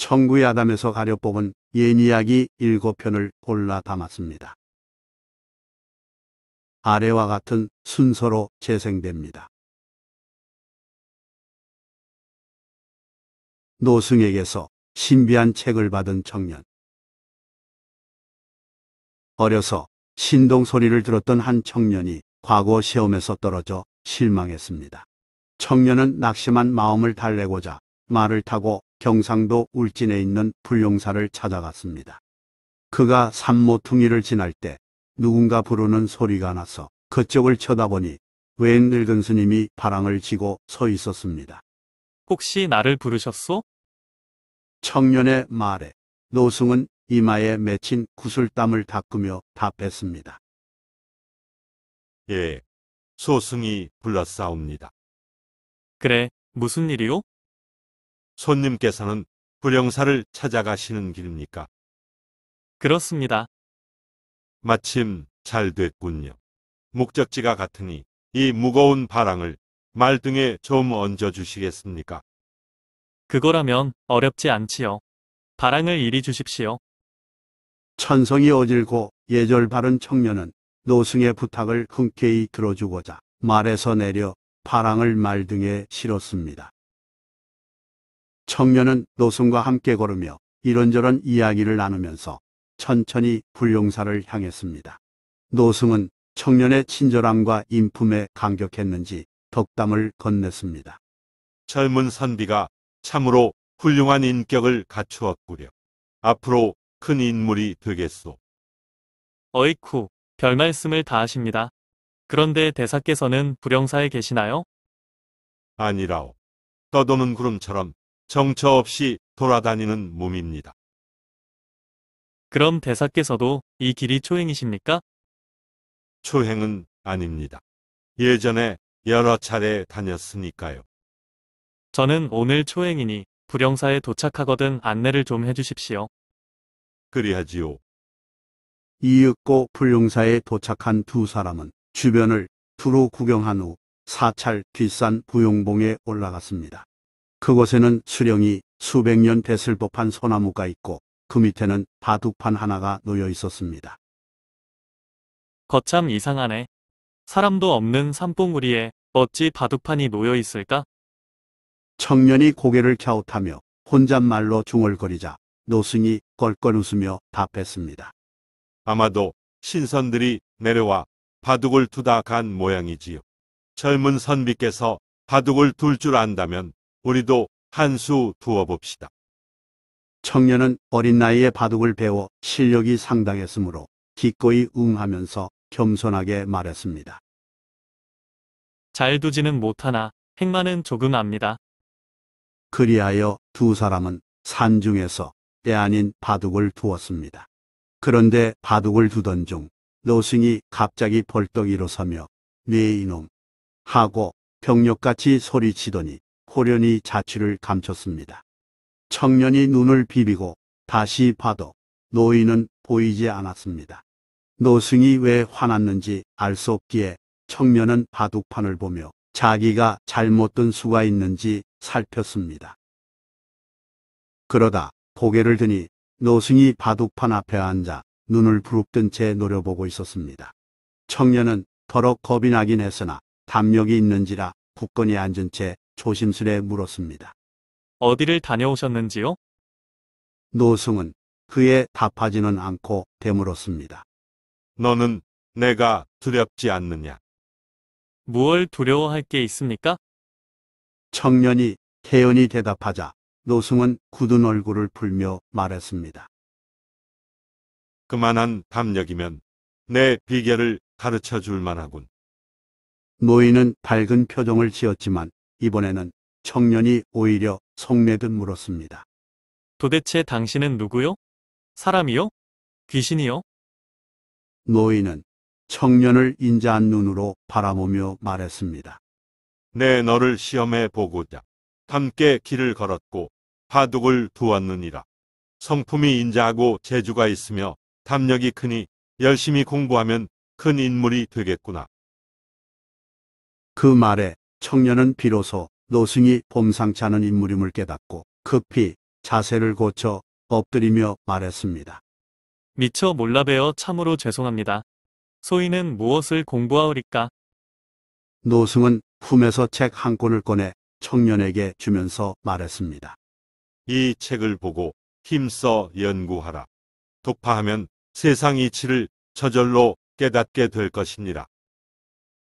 청구의 아담에서 가려 뽑은 옛 이야기 7편을 골라 담았습니다. 아래와 같은 순서로 재생됩니다. 노승에게서 신비한 책을 받은 청년. 어려서 신동 소리를 들었던 한 청년이 과거 시험에서 떨어져 실망했습니다. 청년은 낙심한 마음을 달래고자 말을 타고 경상도 울진에 있는 불용사를 찾아갔습니다. 그가 산모퉁이를 지날 때 누군가 부르는 소리가 나서 그쪽을 쳐다보니 웬 늙은 스님이 바랑을 쥐고 서 있었습니다. 혹시 나를 부르셨소? 청년의 말에 노승은 이마에 맺힌 구슬땀을 닦으며 답했습니다. 예, 소승이 불렀사옵니다. 그래, 무슨 일이오? 손님께서는 불영사를 찾아가시는 길입니까? 그렇습니다. 마침 잘 됐군요. 목적지가 같으니 이 무거운 바랑을 말등에 좀 얹어주시겠습니까? 그거라면 어렵지 않지요. 바랑을 이리 주십시오. 천성이 어질고 예절 바른 청년은 노승의 부탁을 흔쾌히 들어주고자 말에서 내려 바랑을 말 등에 실었습니다. 청년은 노승과 함께 걸으며 이런저런 이야기를 나누면서 천천히 불용사를 향했습니다. 노승은 청년의 친절함과 인품에 감격했는지 덕담을 건넸습니다. 젊은 선비가 참으로 훌륭한 인격을 갖추었구려. 앞으로 큰 인물이 되겠소. 어이쿠, 별 말씀을 다 하십니다. 그런데 대사께서는 불영사에 계시나요? 아니라오. 떠도는 구름처럼 정처 없이 돌아다니는 몸입니다. 그럼 대사께서도 이 길이 초행이십니까? 초행은 아닙니다. 예전에 여러 차례 다녔으니까요. 저는 오늘 초행이니 불영사에 도착하거든 안내를 좀 해주십시오. 그리하지요. 이윽고 불용사에 도착한 두 사람은 주변을 두루 구경한 후 사찰 뒷산 부용봉에 올라갔습니다. 그곳에는 수령이 수백 년 됐을 법한 소나무가 있고 그 밑에는 바둑판 하나가 놓여 있었습니다. 거참 이상하네. 사람도 없는 산봉우리에 어찌 바둑판이 놓여 있을까? 청년이 고개를 갸웃하며 혼잣말로 중얼거리자 노승이 껄껄 웃으며 답했습니다. 아마도 신선들이 내려와 바둑을 두다 간 모양이지요. 젊은 선비께서 바둑을 둘 줄 안다면 우리도 한 수 두어봅시다. 청년은 어린 나이에 바둑을 배워 실력이 상당했으므로 기꺼이 응하면서 겸손하게 말했습니다. 잘 두지는 못하나 행만은 조금 압니다. 그리하여 두 사람은 산중에서 때 아닌 바둑을 두었습니다. 그런데 바둑을 두던 중 노승이 갑자기 벌떡 일어서며 네 이놈 하고 병력같이 소리치더니 호련히 자취를 감췄습니다. 청년이 눈을 비비고 다시 봐도 노인은 보이지 않았습니다. 노승이 왜 화났는지 알 수 없기에 청년은 바둑판을 보며 자기가 잘못 둔 수가 있는지 살폈습니다. 그러다 고개를 드니 노승이 바둑판 앞에 앉아 눈을 부릅뜬 채 노려보고 있었습니다. 청년은 더럭 겁이 나긴 했으나 담력이 있는지라 굳건히 앉은 채 조심스레 물었습니다. 어디를 다녀오셨는지요? 노승은 그에 답하지는 않고 되물었습니다. 너는 내가 두렵지 않느냐? 무얼 두려워할 게 있습니까? 청년이 태연히 대답하자 노승은 굳은 얼굴을 풀며 말했습니다. 그만한 담력이면 내 비결을 가르쳐 줄 만하군. 노인은 밝은 표정을 지었지만 이번에는 청년이 오히려 속내듯 물었습니다. 도대체 당신은 누구요? 사람이요? 귀신이요? 노인은 청년을 인자한 눈으로 바라보며 말했습니다. 내 너를 시험해 보고자 함께 길을 걸었고 바둑을 두었느니라. 성품이 인자하고 재주가 있으며 담력이 크니 열심히 공부하면 큰 인물이 되겠구나. 그 말에 청년은 비로소 노승이 범상치 않은 인물임을 깨닫고 급히 자세를 고쳐 엎드리며 말했습니다. 미처 몰라뵈어 참으로 죄송합니다. 소인은 무엇을 공부하오리까? 노승은 품에서 책 한 권을 꺼내 청년에게 주면서 말했습니다. 이 책을 보고 힘써 연구하라. 독파하면 세상 이치를 저절로 깨닫게 될 것이니라.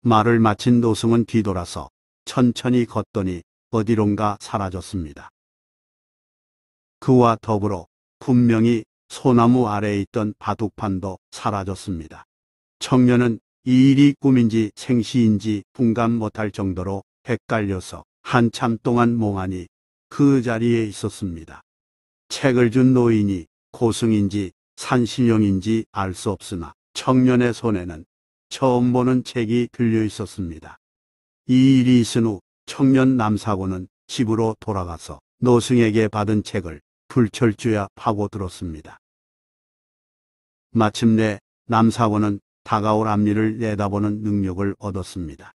말을 마친 노승은 뒤돌아서 천천히 걷더니 어디론가 사라졌습니다. 그와 더불어 분명히 소나무 아래에 있던 바둑판도 사라졌습니다. 청년은 이 일이 꿈인지 생시인지 분간 못할 정도로 헷갈려서 한참 동안 멍하니 그 자리에 있었습니다. 책을 준 노인이 고승인지 산신령인지 알 수 없으나 청년의 손에는 처음 보는 책이 들려 있었습니다. 이 일이 있은 후 청년 남사고는 집으로 돌아가서 노승에게 받은 책을 불철주야 파고들었습니다. 마침내 남사고는 다가올 앞일을 내다보는 능력을 얻었습니다.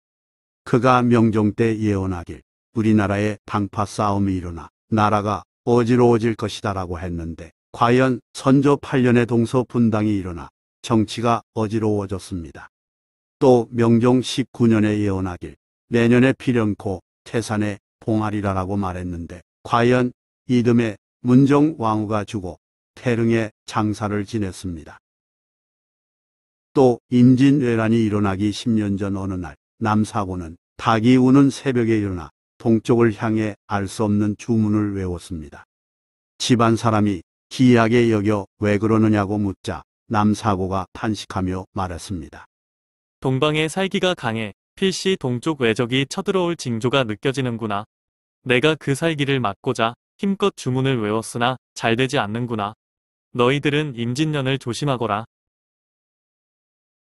그가 명종 때 예언하길 우리나라에 방파 싸움이 일어나 나라가 어지러워질 것이다라고 했는데 과연 선조 8년에 동서 분당이 일어나 정치가 어지러워졌습니다. 또 명종 19년에 예언하길 내년에 필연코 태산에 봉하리라라고 말했는데 과연 이듬해 문정 왕후가 죽어 태릉에 장사를 지냈습니다. 또 임진왜란이 일어나기 10년 전 어느 날 남사고는 닭이 우는 새벽에 일어나 동쪽을 향해 알 수 없는 주문을 외웠습니다. 집안 사람이 기이하게 여겨 왜 그러느냐고 묻자 남사고가 탄식하며 말했습니다. 동방의 살기가 강해 필시 동쪽 외적이 쳐들어올 징조가 느껴지는구나. 내가 그 살기를 막고자 힘껏 주문을 외웠으나 잘 되지 않는구나. 너희들은 임진년을 조심하거라.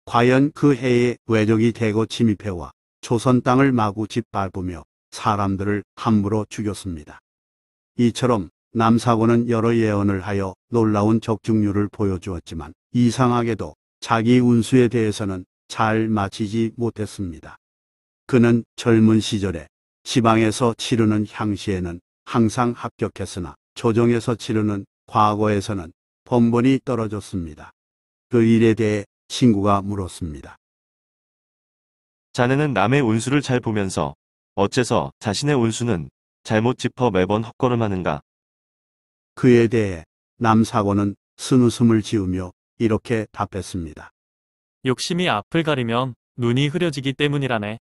과연 그 해에 외적이 대거 침입해와 조선 땅을 마구 짓밟으며 사람들을 함부로 죽였습니다. 이처럼 남사고는 여러 예언을 하여 놀라운 적중률을 보여주었지만 이상하게도 자기 운수에 대해서는 잘 마치지 못했습니다. 그는 젊은 시절에 지방에서 치르는 향시에는 항상 합격했으나 조정에서 치르는 과거에서는 번번이 떨어졌습니다. 그 일에 대해 친구가 물었습니다. 자네는 남의 운수를 잘 보면서 어째서 자신의 운수는 잘못 짚어 매번 헛걸음하는가? 그에 대해 남사고는 쓴웃음을 지으며 이렇게 답했습니다. 욕심이 앞을 가리면 눈이 흐려지기 때문이라네.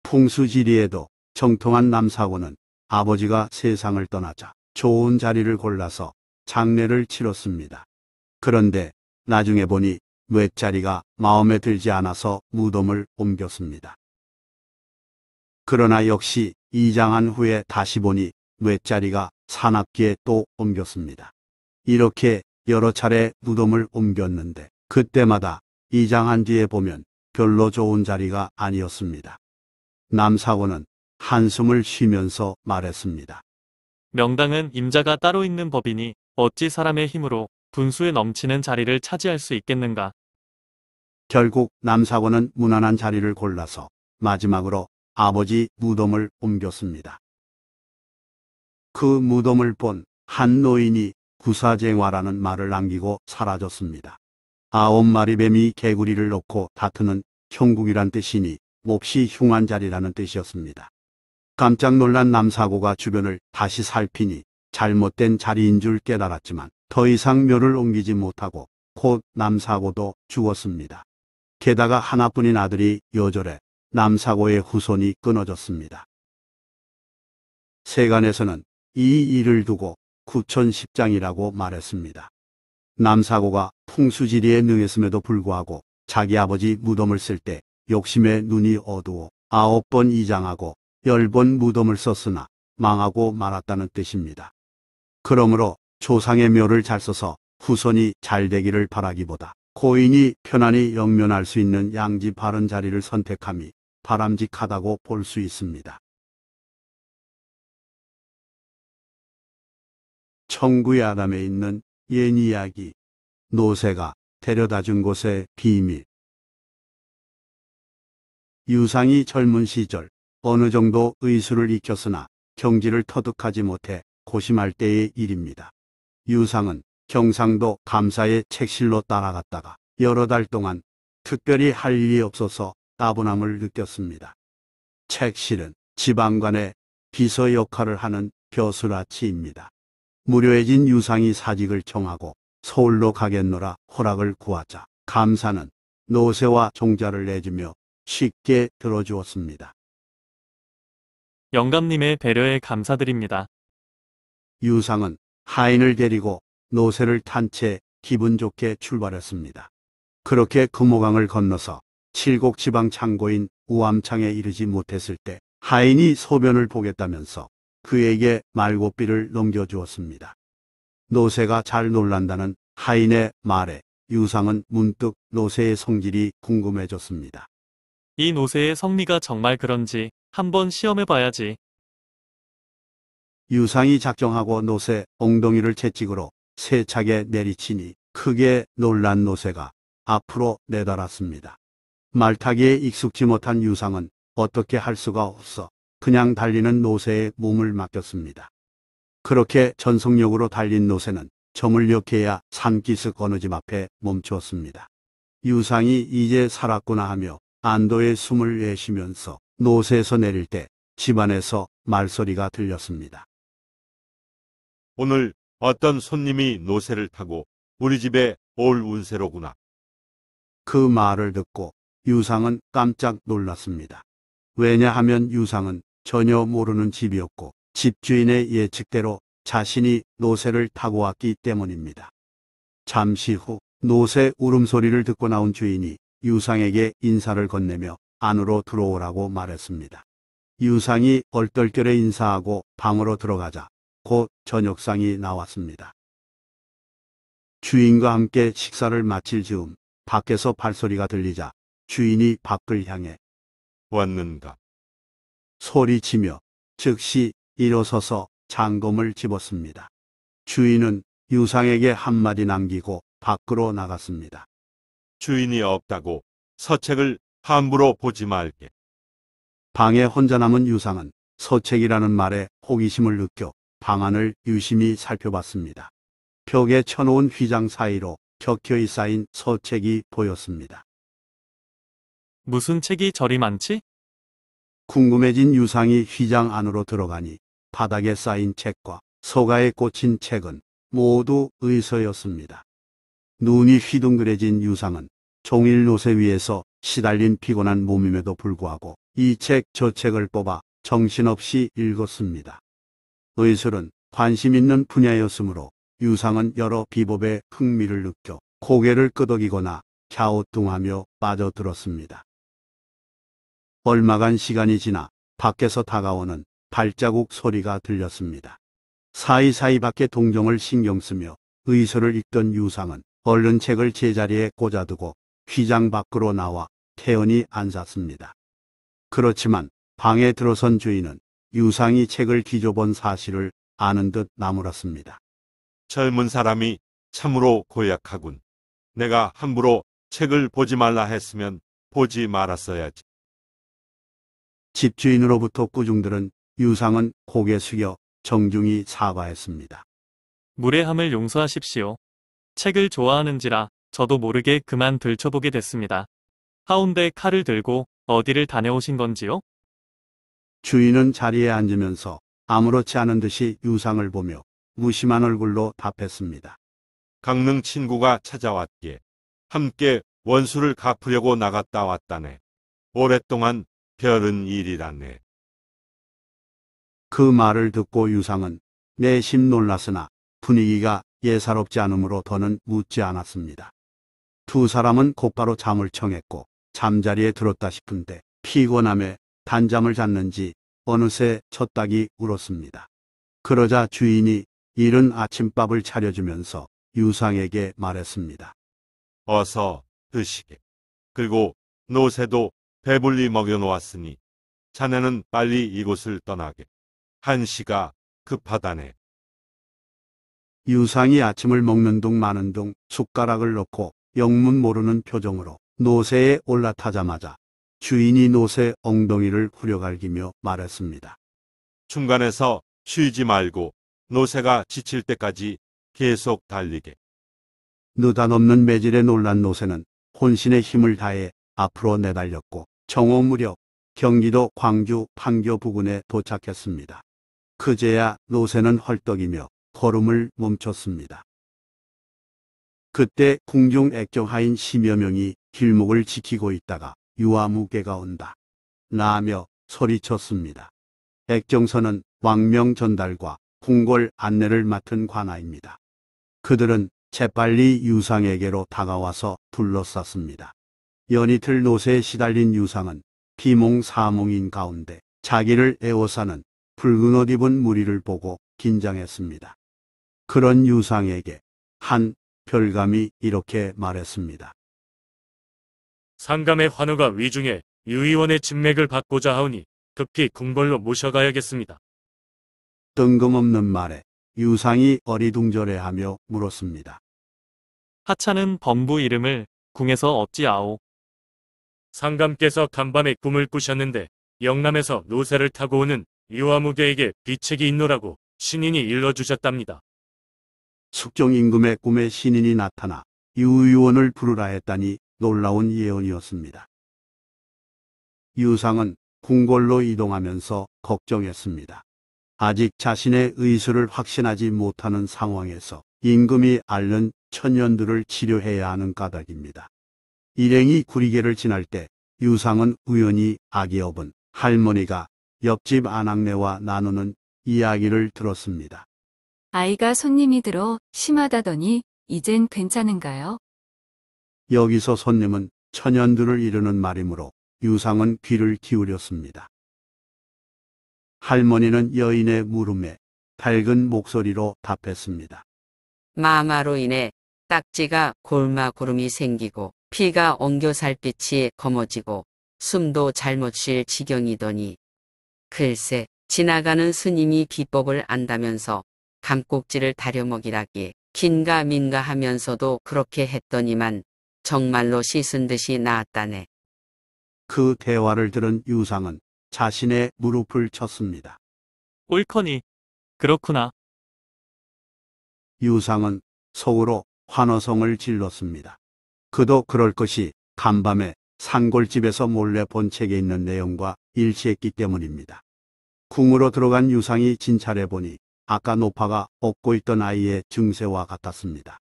풍수지리에도 정통한 남사고는 아버지가 세상을 떠나자 좋은 자리를 골라서 장례를 치렀습니다. 그런데 나중에 보니 쇳자리가 마음에 들지 않아서 무덤을 옮겼습니다. 그러나 역시 이장한 후에 다시 보니 쇳자리가 산악기에 또 옮겼습니다. 이렇게 여러 차례 무덤을 옮겼는데 그때마다 이장한 뒤에 보면 별로 좋은 자리가 아니었습니다. 남사고는 한숨을 쉬면서 말했습니다. 명당은 임자가 따로 있는 법이니 어찌 사람의 힘으로 분수에 넘치는 자리를 차지할 수 있겠는가. 결국 남사고는 무난한 자리를 골라서 마지막으로 아버지 무덤을 옮겼습니다. 그 무덤을 본 한 노인이 구사쟁화라는 말을 남기고 사라졌습니다. 9마리 뱀이 개구리를 놓고 다투는 형국이란 뜻이니 몹시 흉한 자리라는 뜻이었습니다. 깜짝 놀란 남사고가 주변을 다시 살피니 잘못된 자리인 줄 깨달았지만 더 이상 묘를 옮기지 못하고 곧 남사고도 죽었습니다. 게다가 하나뿐인 아들이 요절해 남사고의 후손이 끊어졌습니다. 세간에서는 이 일을 두고 구천십장이라고 말했습니다. 남사고가 풍수지리에 능했음에도 불구하고 자기 아버지 무덤을 쓸 때 욕심에 눈이 어두워 9번 이장하고 10번 무덤을 썼으나 망하고 말았다는 뜻입니다. 그러므로 조상의 묘를 잘 써서 후손이 잘 되기를 바라기보다 고인이 편안히 영면할 수 있는 양지 바른 자리를 선택함이 바람직하다고 볼 수 있습니다. 천국의 아담에 있는 옛 이야기, 노새가 데려다 준 곳의 비밀. 유상이 젊은 시절 어느 정도 의술을 익혔으나 경지를 터득하지 못해 고심할 때의 일입니다. 유상은 경상도 감사의 책실로 따라갔다가 여러 달 동안 특별히 할 일이 없어서 따분함을 느꼈습니다. 책실은 지방관의 비서 역할을 하는 벼슬아치입니다. 무료해진 유상이 사직을 청하고 서울로 가겠노라 허락을 구하자 감사는 노세와 종자를 내주며 쉽게 들어주었습니다. 영감님의 배려에 감사드립니다. 유상은 하인을 데리고 노새를 탄 채 기분 좋게 출발했습니다. 그렇게 금호강을 건너서 칠곡지방 창고인 우암창에 이르지 못했을 때 하인이 소변을 보겠다면서 그에게 말고비를 넘겨주었습니다. 노새가 잘 놀란다는 하인의 말에 유상은 문득 노새의 성질이 궁금해졌습니다. 이 노새의 성미가 정말 그런지 한번 시험해봐야지. 유상이 작정하고 노새 엉덩이를 채찍으로 세차게 내리치니 크게 놀란 노새가 앞으로 내달았습니다. 말타기에 익숙지 못한 유상은 어떻게 할 수가 없어 그냥 달리는 노새의 몸을 맡겼습니다. 그렇게 전속력으로 달린 노새는 점을 역해야 산기슭 어느 집 앞에 멈추었습니다. 유상이 이제 살았구나 하며 안도의 숨을 내쉬면서 노새에서 내릴 때 집안에서 말소리가 들렸습니다. 오늘 어떤 손님이 노새를 타고 우리 집에 올 운세로구나. 그 말을 듣고 유상은 깜짝 놀랐습니다. 왜냐하면 유상은 전혀 모르는 집이었고 집주인의 예측대로 자신이 노새를 타고 왔기 때문입니다. 잠시 후 노새 울음소리를 듣고 나온 주인이 유상에게 인사를 건네며 안으로 들어오라고 말했습니다. 유상이 얼떨결에 인사하고 방으로 들어가자 곧 저녁상이 나왔습니다. 주인과 함께 식사를 마칠 즈음 밖에서 발소리가 들리자 주인이 밖을 향해 왔는가. 소리치며 즉시 일어서서 장검을 집었습니다. 주인은 유상에게 한마디 남기고 밖으로 나갔습니다. 주인이 없다고 서책을 함부로 보지 말게. 방에 혼자 남은 유상은 서책이라는 말에 호기심을 느껴 방 안을 유심히 살펴봤습니다. 벽에 쳐놓은 휘장 사이로 격혀이 쌓인 서책이 보였습니다. 무슨 책이 저리 많지? 궁금해진 유상이 휘장 안으로 들어가니 바닥에 쌓인 책과 서가에 꽂힌 책은 모두 의서였습니다. 눈이 휘둥그레진 유상은 종일 노새 위에서 시달린 피곤한 몸임에도 불구하고 이 책 저 책을 뽑아 정신없이 읽었습니다. 의술은 관심 있는 분야였으므로 유상은 여러 비법에 흥미를 느껴 고개를 끄덕이거나 갸우뚱하며 빠져들었습니다. 얼마간 시간이 지나 밖에서 다가오는 발자국 소리가 들렸습니다. 사이사이 밖에 동정을 신경 쓰며 의술을 읽던 유상은 얼른 책을 제자리에 꽂아두고 휘장 밖으로 나와 태연히 앉았습니다. 그렇지만 방에 들어선 주인은 유상이 책을 뒤져본 사실을 아는 듯 나무랐습니다. 젊은 사람이 참으로 고약하군. 내가 함부로 책을 보지 말라 했으면 보지 말았어야지. 집주인으로부터 꾸중들은 유상은 고개 숙여 정중히 사과했습니다. 무례함을 용서하십시오. 책을 좋아하는지라 저도 모르게 그만 들춰보게 됐습니다. 하운데 칼을 들고 어디를 다녀오신 건지요? 주인은 자리에 앉으면서 아무렇지 않은 듯이 유상을 보며 무심한 얼굴로 답했습니다. 강릉 친구가 찾아왔기에 함께 원수를 갚으려고 나갔다 왔다네. 오랫동안 별은 일이라네. 그 말을 듣고 유상은 내심 놀랐으나 분위기가 예사롭지 않으므로 더는 묻지 않았습니다. 두 사람은 곧바로 잠을 청했고 잠자리에 들었다 싶은데 피곤함에 단잠을 잤는지 어느새 첫 닭이 울었습니다. 그러자 주인이 이른 아침밥을 차려주면서 유상에게 말했습니다. 어서 드시게. 그리고 노새도 배불리 먹여놓았으니 자네는 빨리 이곳을 떠나게. 한시가 급하다네. 유상이 아침을 먹는 둥 마는 둥 숟가락을 넣고 영문 모르는 표정으로 노새에 올라타자마자 주인이 노새 엉덩이를 후려갈기며 말했습니다. 중간에서 쉬지 말고 노새가 지칠 때까지 계속 달리게. 느닷없는 매질에 놀란 노새는 혼신의 힘을 다해 앞으로 내달렸고 정오 무렵 경기도 광주 판교 부근에 도착했습니다. 그제야 노새는 헐떡이며 걸음을 멈췄습니다. 그때 궁중 액정하인 10여 명이 길목을 지키고 있다가 유아무개가 온다. 나며 소리쳤습니다. 액정선은 왕명 전달과 궁궐 안내를 맡은 관아입니다. 그들은 재빨리 유상에게로 다가와서 둘러쌌습니다. 연이틀 노새에 시달린 유상은 비몽사몽인 가운데 자기를 에워싸는 붉은 옷 입은 무리를 보고 긴장했습니다. 그런 유상에게 한 별감이 이렇게 말했습니다. 상감의 환우가 위중해 유 의원의 진맥을 받고자 하오니 급히 궁궐로 모셔가야겠습니다. 뜬금없는 말에 유상이 어리둥절해하며 물었습니다. 하찮은 범부 이름을 궁에서 어찌아오. 상감께서 간밤에 꿈을 꾸셨는데 영남에서 노새를 타고 오는 유아무개에게 비책이 있노라고 신인이 일러주셨답니다. 숙종 임금의 꿈에 신인이 나타나 유 의원을 부르라 했다니 놀라운 예언이었습니다. 유상은 궁궐로 이동하면서 걱정했습니다. 아직 자신의 의술을 확신하지 못하는 상황에서 임금이 앓는 천연두를 치료해야 하는 까닭입니다. 일행이 구리개를 지날 때 유상은 우연히 아기 업은 할머니가 옆집 안악내와 나누는 이야기를 들었습니다. 아이가 손님이 들어 심하다더니 이젠 괜찮은가요? 여기서 손님은 천연두를 이르는 말이므로 유상은 귀를 기울였습니다. 할머니는 여인의 물음에 밝은 목소리로 답했습니다. 마마로 인해 딱지가 골마고름이 생기고 피가 엉겨살빛이 검어지고 숨도 잘못 쉴 지경이더니 글쎄 지나가는 스님이 비법을 안다면서 감꼭지를 다려먹이라기에 긴가민가 하면서도 그렇게 했더니만 정말로 씻은 듯이 나았다네. 그 대화를 들은 유상은 자신의 무릎을 쳤습니다. 옳거니. 그렇구나. 유상은 속으로 환호성을 질렀습니다. 그도 그럴 것이 간밤에 산골집에서 몰래 본 책에 있는 내용과 일치했기 때문입니다. 궁으로 들어간 유상이 진찰해 보니 아까 노파가 업고 있던 아이의 증세와 같았습니다.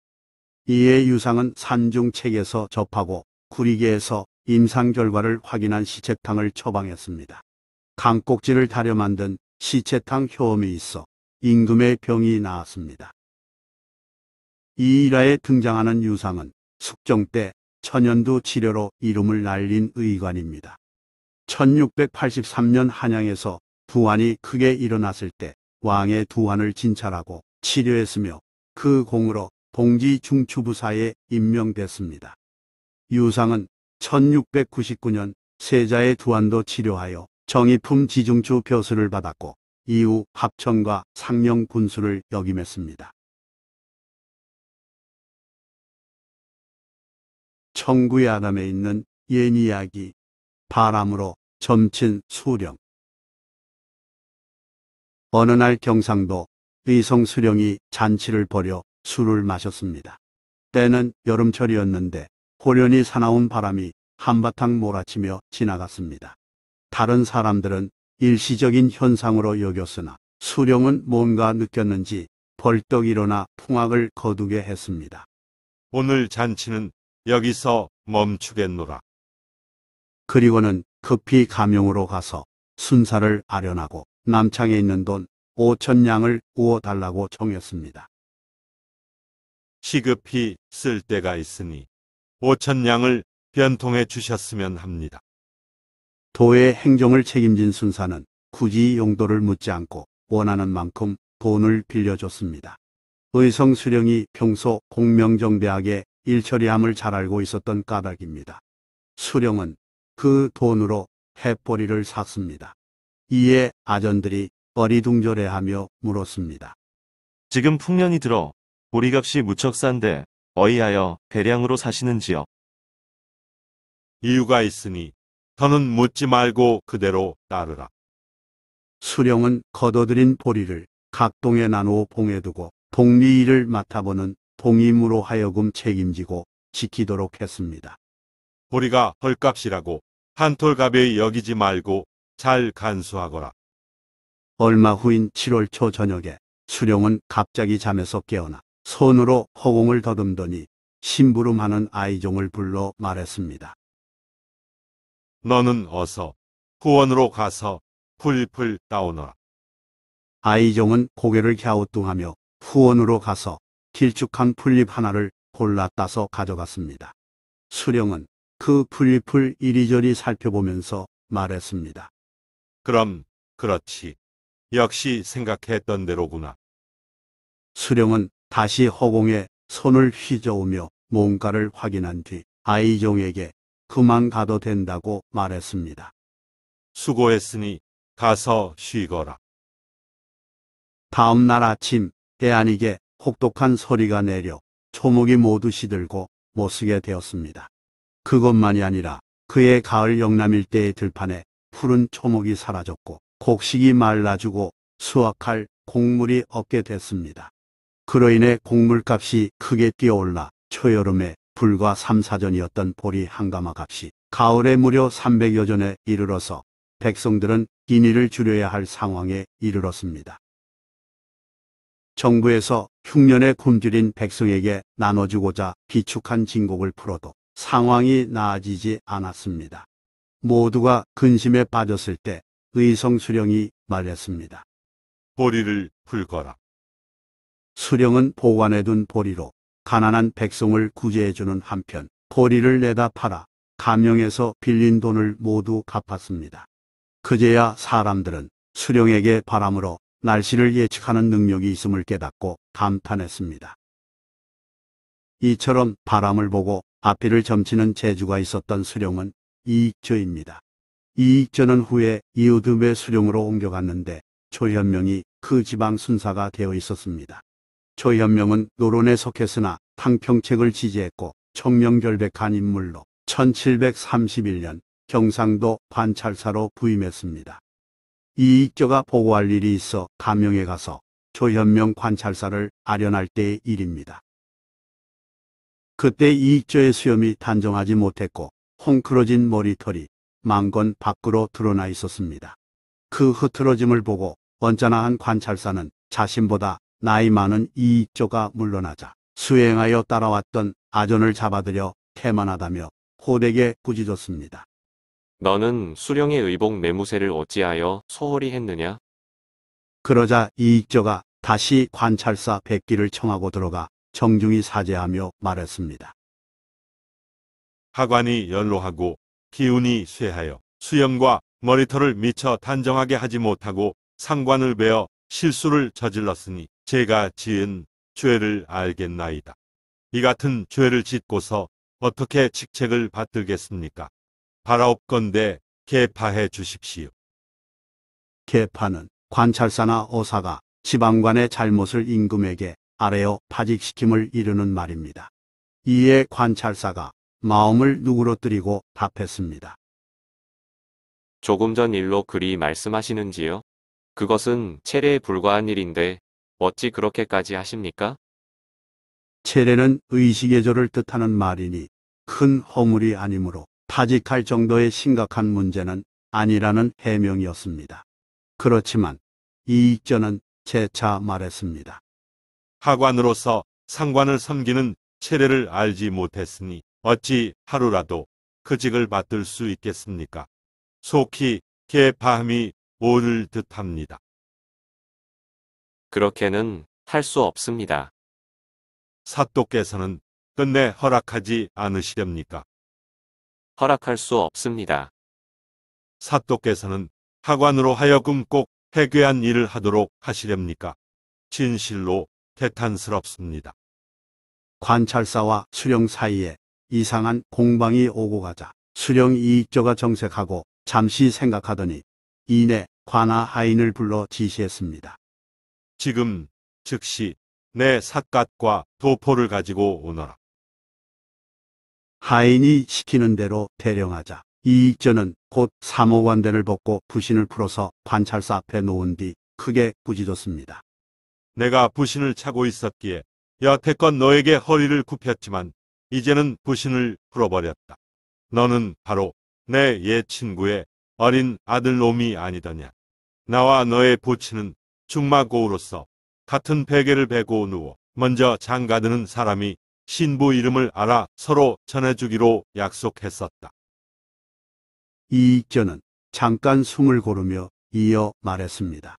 이에 유상은 산중 책에서 접하고 구리개에서 임상 결과를 확인한 시체탕을 처방했습니다. 강꼭지를 다려 만든 시체탕 효험이 있어 임금의 병이 나았습니다. 이 일화에 등장하는 유상은 숙종 때 천연두 치료로 이름을 날린 의관입니다. 1683년 한양에서 두환이 크게 일어났을 때 왕의 두환을 진찰하고 치료했으며 그 공으로 동지 중추부사에 임명됐습니다. 유상은 1699년 세자의 두환도 치료하여 정의품 지중추 벼슬을 받았고 이후 합천과 상령 군수를 역임했습니다. 천구의 아담에 있는 옛 이야기, 바람으로 점친 수령. 어느 날 경상도 의성 수령이 잔치를 벌여 술을 마셨습니다. 때는 여름철이었는데 호련히 사나운 바람이 한바탕 몰아치며 지나갔습니다. 다른 사람들은 일시적인 현상으로 여겼으나 수령은 뭔가 느꼈는지 벌떡 일어나 풍악을 거두게 했습니다. 오늘 잔치는 여기서 멈추겠노라. 그리고는 급히 가명으로 가서 순사를 아련하고 남창에 있는 돈 5,000냥을 구워달라고 청했습니다. 시급히 쓸 때가 있으니 5,000냥을 변통해 주셨으면 합니다. 도의 행정을 책임진 순사는 굳이 용도를 묻지 않고 원하는 만큼 돈을 빌려줬습니다. 의성 수령이 평소 공명정대하게 일처리함을 잘 알고 있었던 까닭입니다. 수령은 그 돈으로 햇보리를 샀습니다. 이에 아전들이 어리둥절해하며 물었습니다. 지금 풍년이 들어 보리값이 무척 싼데 어이하여 배량으로 사시는지요? 이유가 있으니 더는 묻지 말고 그대로 따르라. 수령은 걷어들인 보리를 각 동에 나누어 봉해두고 복리 일을 맡아보는 봉임으로 하여금 책임지고 지키도록 했습니다. 보리가 헐값이라고 한톨 가벼이 여기지 말고 잘 간수하거라. 얼마 후인 7월 초 저녁에 수령은 갑자기 잠에서 깨어나 손으로 허공을 더듬더니 심부름하는 아이종을 불러 말했습니다. 너는 어서 후원으로 가서 풀풀 따오너라. 아이종은 고개를 갸우뚱하며 후원으로 가서 길쭉한 풀잎 하나를 골라 따서 가져갔습니다. 수령은 그 풀잎을 이리저리 살펴보면서 말했습니다. 그럼 그렇지. 역시 생각했던 대로구나. 수령은 다시 허공에 손을 휘저으며 뭔가를 확인한 뒤 아이종에게 그만 가도 된다고 말했습니다. 수고했으니 가서 쉬거라. 다음 날 아침 애안에게 혹독한 소리가 내려 초목이 모두 시들고 못쓰게 되었습니다. 그것만이 아니라 그의 가을 영남일대의 들판에 푸른 초목이 사라졌고 곡식이 말라주고 수확할 곡물이 없게 됐습니다. 그로 인해 곡물값이 크게 뛰어올라 초여름에 불과 3, 4전이었던 보리 한 가마 값이 가을에 무려 300여 전에 이르러서 백성들은 인의를 줄여야 할 상황에 이르렀습니다. 정부에서 흉년에 굶주린 백성에게 나눠주고자 비축한 진곡을 풀어도 상황이 나아지지 않았습니다. 모두가 근심에 빠졌을 때 의성 수령이 말했습니다. 보리를 풀거라. 수령은 보관해둔 보리로 가난한 백성을 구제해주는 한편 보리를 내다 팔아 감영에서 빌린 돈을 모두 갚았습니다. 그제야 사람들은 수령에게 바람으로 날씨를 예측하는 능력이 있음을 깨닫고 감탄했습니다. 이처럼 바람을 보고 앞길을 점치는 재주가 있었던 수령은 이익조입니다. 이익조는 후에 이우듭의 수령으로 옮겨갔는데 조현명이 그 지방 순사가 되어 있었습니다. 조현명은 노론에 속했으나 탕평책을 지지했고 청명결백한 인물로 1731년 경상도 관찰사로 부임했습니다. 이익조가 보고할 일이 있어 감영에 가서 조현명 관찰사를 아련할 때의 일입니다. 그때 이익조의 수염이 단정하지 못했고 홍크러진 머리털이 망건 밖으로 드러나 있었습니다. 그 흐트러짐을 보고 언짢아한 관찰사는 자신보다 나이 많은 이익조가 물러나자 수행하여 따라왔던 아전을 잡아들여 태만하다며 호되게 꾸짖었습니다. 너는 수령의 의복 매무새를 어찌하여 소홀히 했느냐? 그러자 이익조가 다시 관찰사 백기를 청하고 들어가 정중히 사죄하며 말했습니다. 하관이 연로하고 기운이 쇠하여 수염과 머리털을 미처 단정하게 하지 못하고 상관을 베어 실수를 저질렀으니 제가 지은 죄를 알겠나이다. 이 같은 죄를 짓고서 어떻게 직책을 받들겠습니까? 바라옵건대 개파해 주십시오. 개파는 관찰사나 어사가 지방관의 잘못을 임금에게 아뢰어 파직시킴을 이르는 말입니다. 이에 관찰사가 마음을 누그러뜨리고 답했습니다. 조금 전 일로 그리 말씀하시는지요? 그것은 체례에 불과한 일인데 어찌 그렇게까지 하십니까? 체례는 의식예조를 뜻하는 말이니 큰 허물이 아니므로 파직할 정도의 심각한 문제는 아니라는 해명이었습니다. 그렇지만 이익조는 재차 말했습니다. 하관으로서 상관을 섬기는 체례를 알지 못했으니 어찌 하루라도 그 직을 받들 수 있겠습니까? 속히 개파함이 옳을 듯합니다. 그렇게는 할 수 없습니다. 사또께서는 끝내 허락하지 않으시렵니까? 허락할 수 없습니다. 사또께서는 하관으로 하여금 꼭 해괴한 일을 하도록 하시렵니까? 진실로 개탄스럽습니다. 관찰사와 수령 사이에 이상한 공방이 오고 가자 수령 이익조가 정색하고 잠시 생각하더니 이내 관아 하인을 불러 지시했습니다. 지금 즉시 내 삿갓과 도포를 가지고 오너라. 하인이 시키는 대로 대령하자 이익조는 곧 사모관대를 벗고 부신을 풀어서 관찰사 앞에 놓은 뒤 크게 꾸짖었습니다. 내가 부신을 차고 있었기에 여태껏 너에게 허리를 굽혔지만 이제는 부신을 풀어버렸다. 너는 바로 내 옛 친구의 어린 아들놈이 아니더냐. 나와 너의 부친은 중마고우로서 같은 베개를 베고 누워 먼저 장가드는 사람이 신부 이름을 알아 서로 전해주기로 약속했었다. 이익전은 잠깐 숨을 고르며 이어 말했습니다.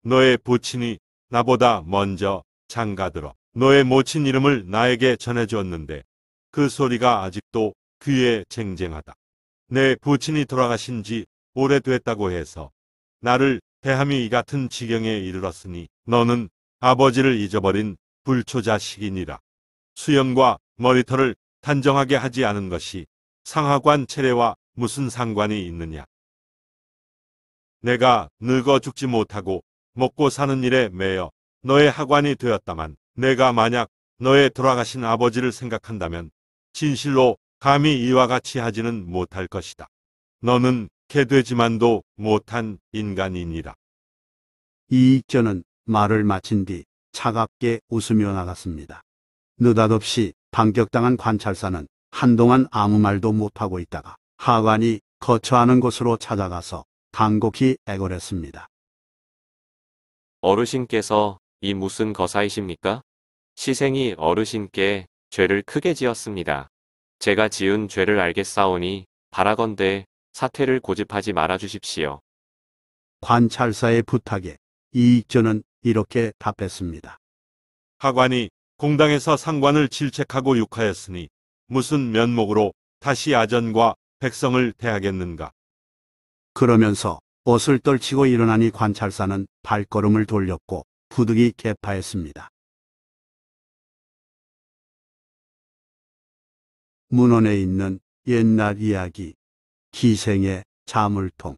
너의 부친이 나보다 먼저 장가들어 너의 모친 이름을 나에게 전해주었는데 그 소리가 아직도 귀에 쟁쟁하다. 내 부친이 돌아가신 지 오래됐다고 해서 나를 대함이 이 같은 지경에 이르렀으니 너는 아버지를 잊어버린 불초자식이니라. 수염과 머리털을 단정하게 하지 않은 것이 상하관 체례와 무슨 상관이 있느냐. 내가 늙어 죽지 못하고 먹고 사는 일에 매여 너의 하관이 되었다만 내가 만약 너의 돌아가신 아버지를 생각한다면 진실로 감히 이와 같이 하지는 못할 것이다. 너는 개되지만도 못한 인간이니라. 이익전은 말을 마친 뒤 차갑게 웃으며 나갔습니다. 느닷없이 반격당한 관찰사는 한동안 아무 말도 못하고 있다가 하관이 거처하는 곳으로 찾아가서 간곡히 애걸했습니다. 어르신께서 이 무슨 거사이십니까? 시생이 어르신께 죄를 크게 지었습니다. 제가 지은 죄를 알겠사오니 바라건대 사퇴를 고집하지 말아 주십시오. 관찰사의 부탁에 이익전은 이렇게 답했습니다. 하관이 공당에서 상관을 질책하고 육하였으니 무슨 면목으로 다시 아전과 백성을 대하겠는가. 그러면서 옷을 떨치고 일어나니 관찰사는 발걸음을 돌렸고 부득이 개파했습니다. 문헌에 있는 옛날 이야기, 기생의 자물통.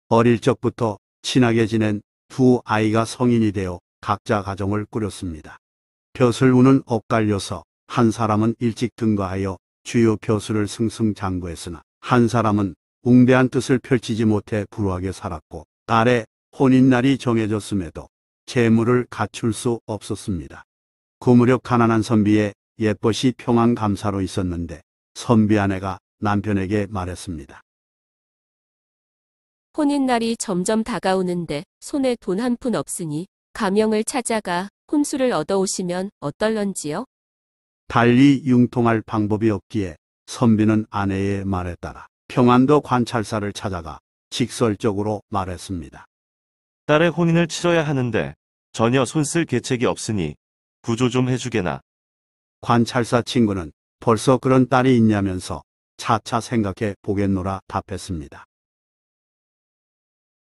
어릴 적부터 친하게 지낸 두 아이가 성인이 되어 각자 가정을 꾸렸습니다. 벼슬 우는 엇갈려서 한 사람은 일찍 등거하여 주요 벼슬을 승승장구했으나 한 사람은 웅대한 뜻을 펼치지 못해 불우하게 살았고 딸의 혼인날이 정해졌음에도 재물을 갖출 수 없었습니다. 고무력 가난한 선비의 예벗이 평안감사로 있었는데 선비 아내가 남편에게 말했습니다. 혼인날이 점점 다가오는데 손에 돈 한 푼 없으니 가명을 찾아가 혼수를 얻어오시면 어떨런지요? 달리 융통할 방법이 없기에 선비는 아내의 말에 따라 평안도 관찰사를 찾아가 직설적으로 말했습니다. 딸의 혼인을 치러야 하는데 전혀 손쓸 계책이 없으니 부조 좀 해주게나. 관찰사 친구는 벌써 그런 딸이 있냐면서 차차 생각해 보겠노라 답했습니다.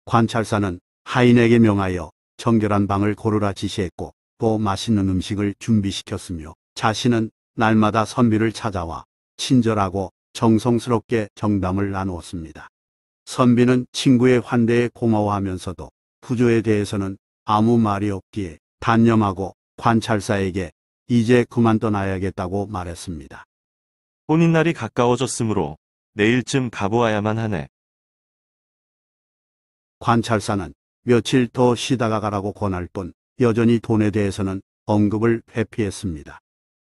관찰사는 하인에게 명하여 정결한 방을 고르라 지시했고 또 맛있는 음식을 준비시켰으며 자신은 날마다 선비를 찾아와 친절하고 정성스럽게 정담을 나누었습니다. 선비는 친구의 환대에 고마워하면서도 부조에 대해서는 아무 말이 없기에 단념하고 관찰사에게 이제 그만 떠나야겠다고 말했습니다. 혼인날이 가까워졌으므로 내일쯤 가보아야만 하네. 관찰사는 며칠 더 쉬다가 가라고 권할 뿐 여전히 돈에 대해서는 언급을 회피했습니다.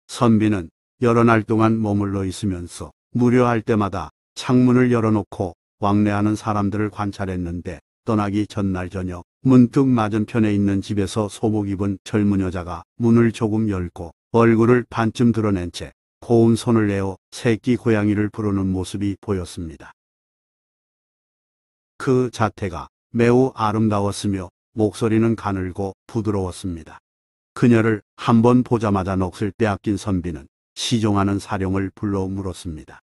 선비는 여러 날 동안 머물러 있으면서 무료할 때마다 창문을 열어놓고 왕래하는 사람들을 관찰했는데 떠나기 전날 저녁 문득 맞은편에 있는 집에서 소복 입은 젊은 여자가 문을 조금 열고 얼굴을 반쯤 드러낸 채 고운 손을 내어 새끼 고양이를 부르는 모습이 보였습니다. 그 자태가 매우 아름다웠으며 목소리는 가늘고 부드러웠습니다. 그녀를 한번 보자마자 넋을 빼앗긴 선비는 시종하는 사령을 불러 물었습니다.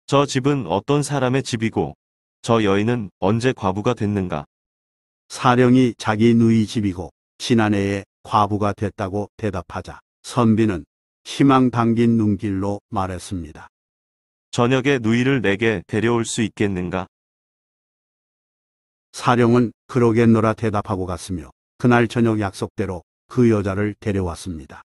저 집은 어떤 사람의 집이고 저 여인은 언제 과부가 됐는가? 사령이 자기 누이 집이고 지난해에 과부가 됐다고 대답하자 선비는 희망 담긴 눈길로 말했습니다. 저녁에 누이를 내게 데려올 수 있겠는가? 사령은 그러겠노라 대답하고 갔으며 그날 저녁 약속대로 그 여자를 데려왔습니다.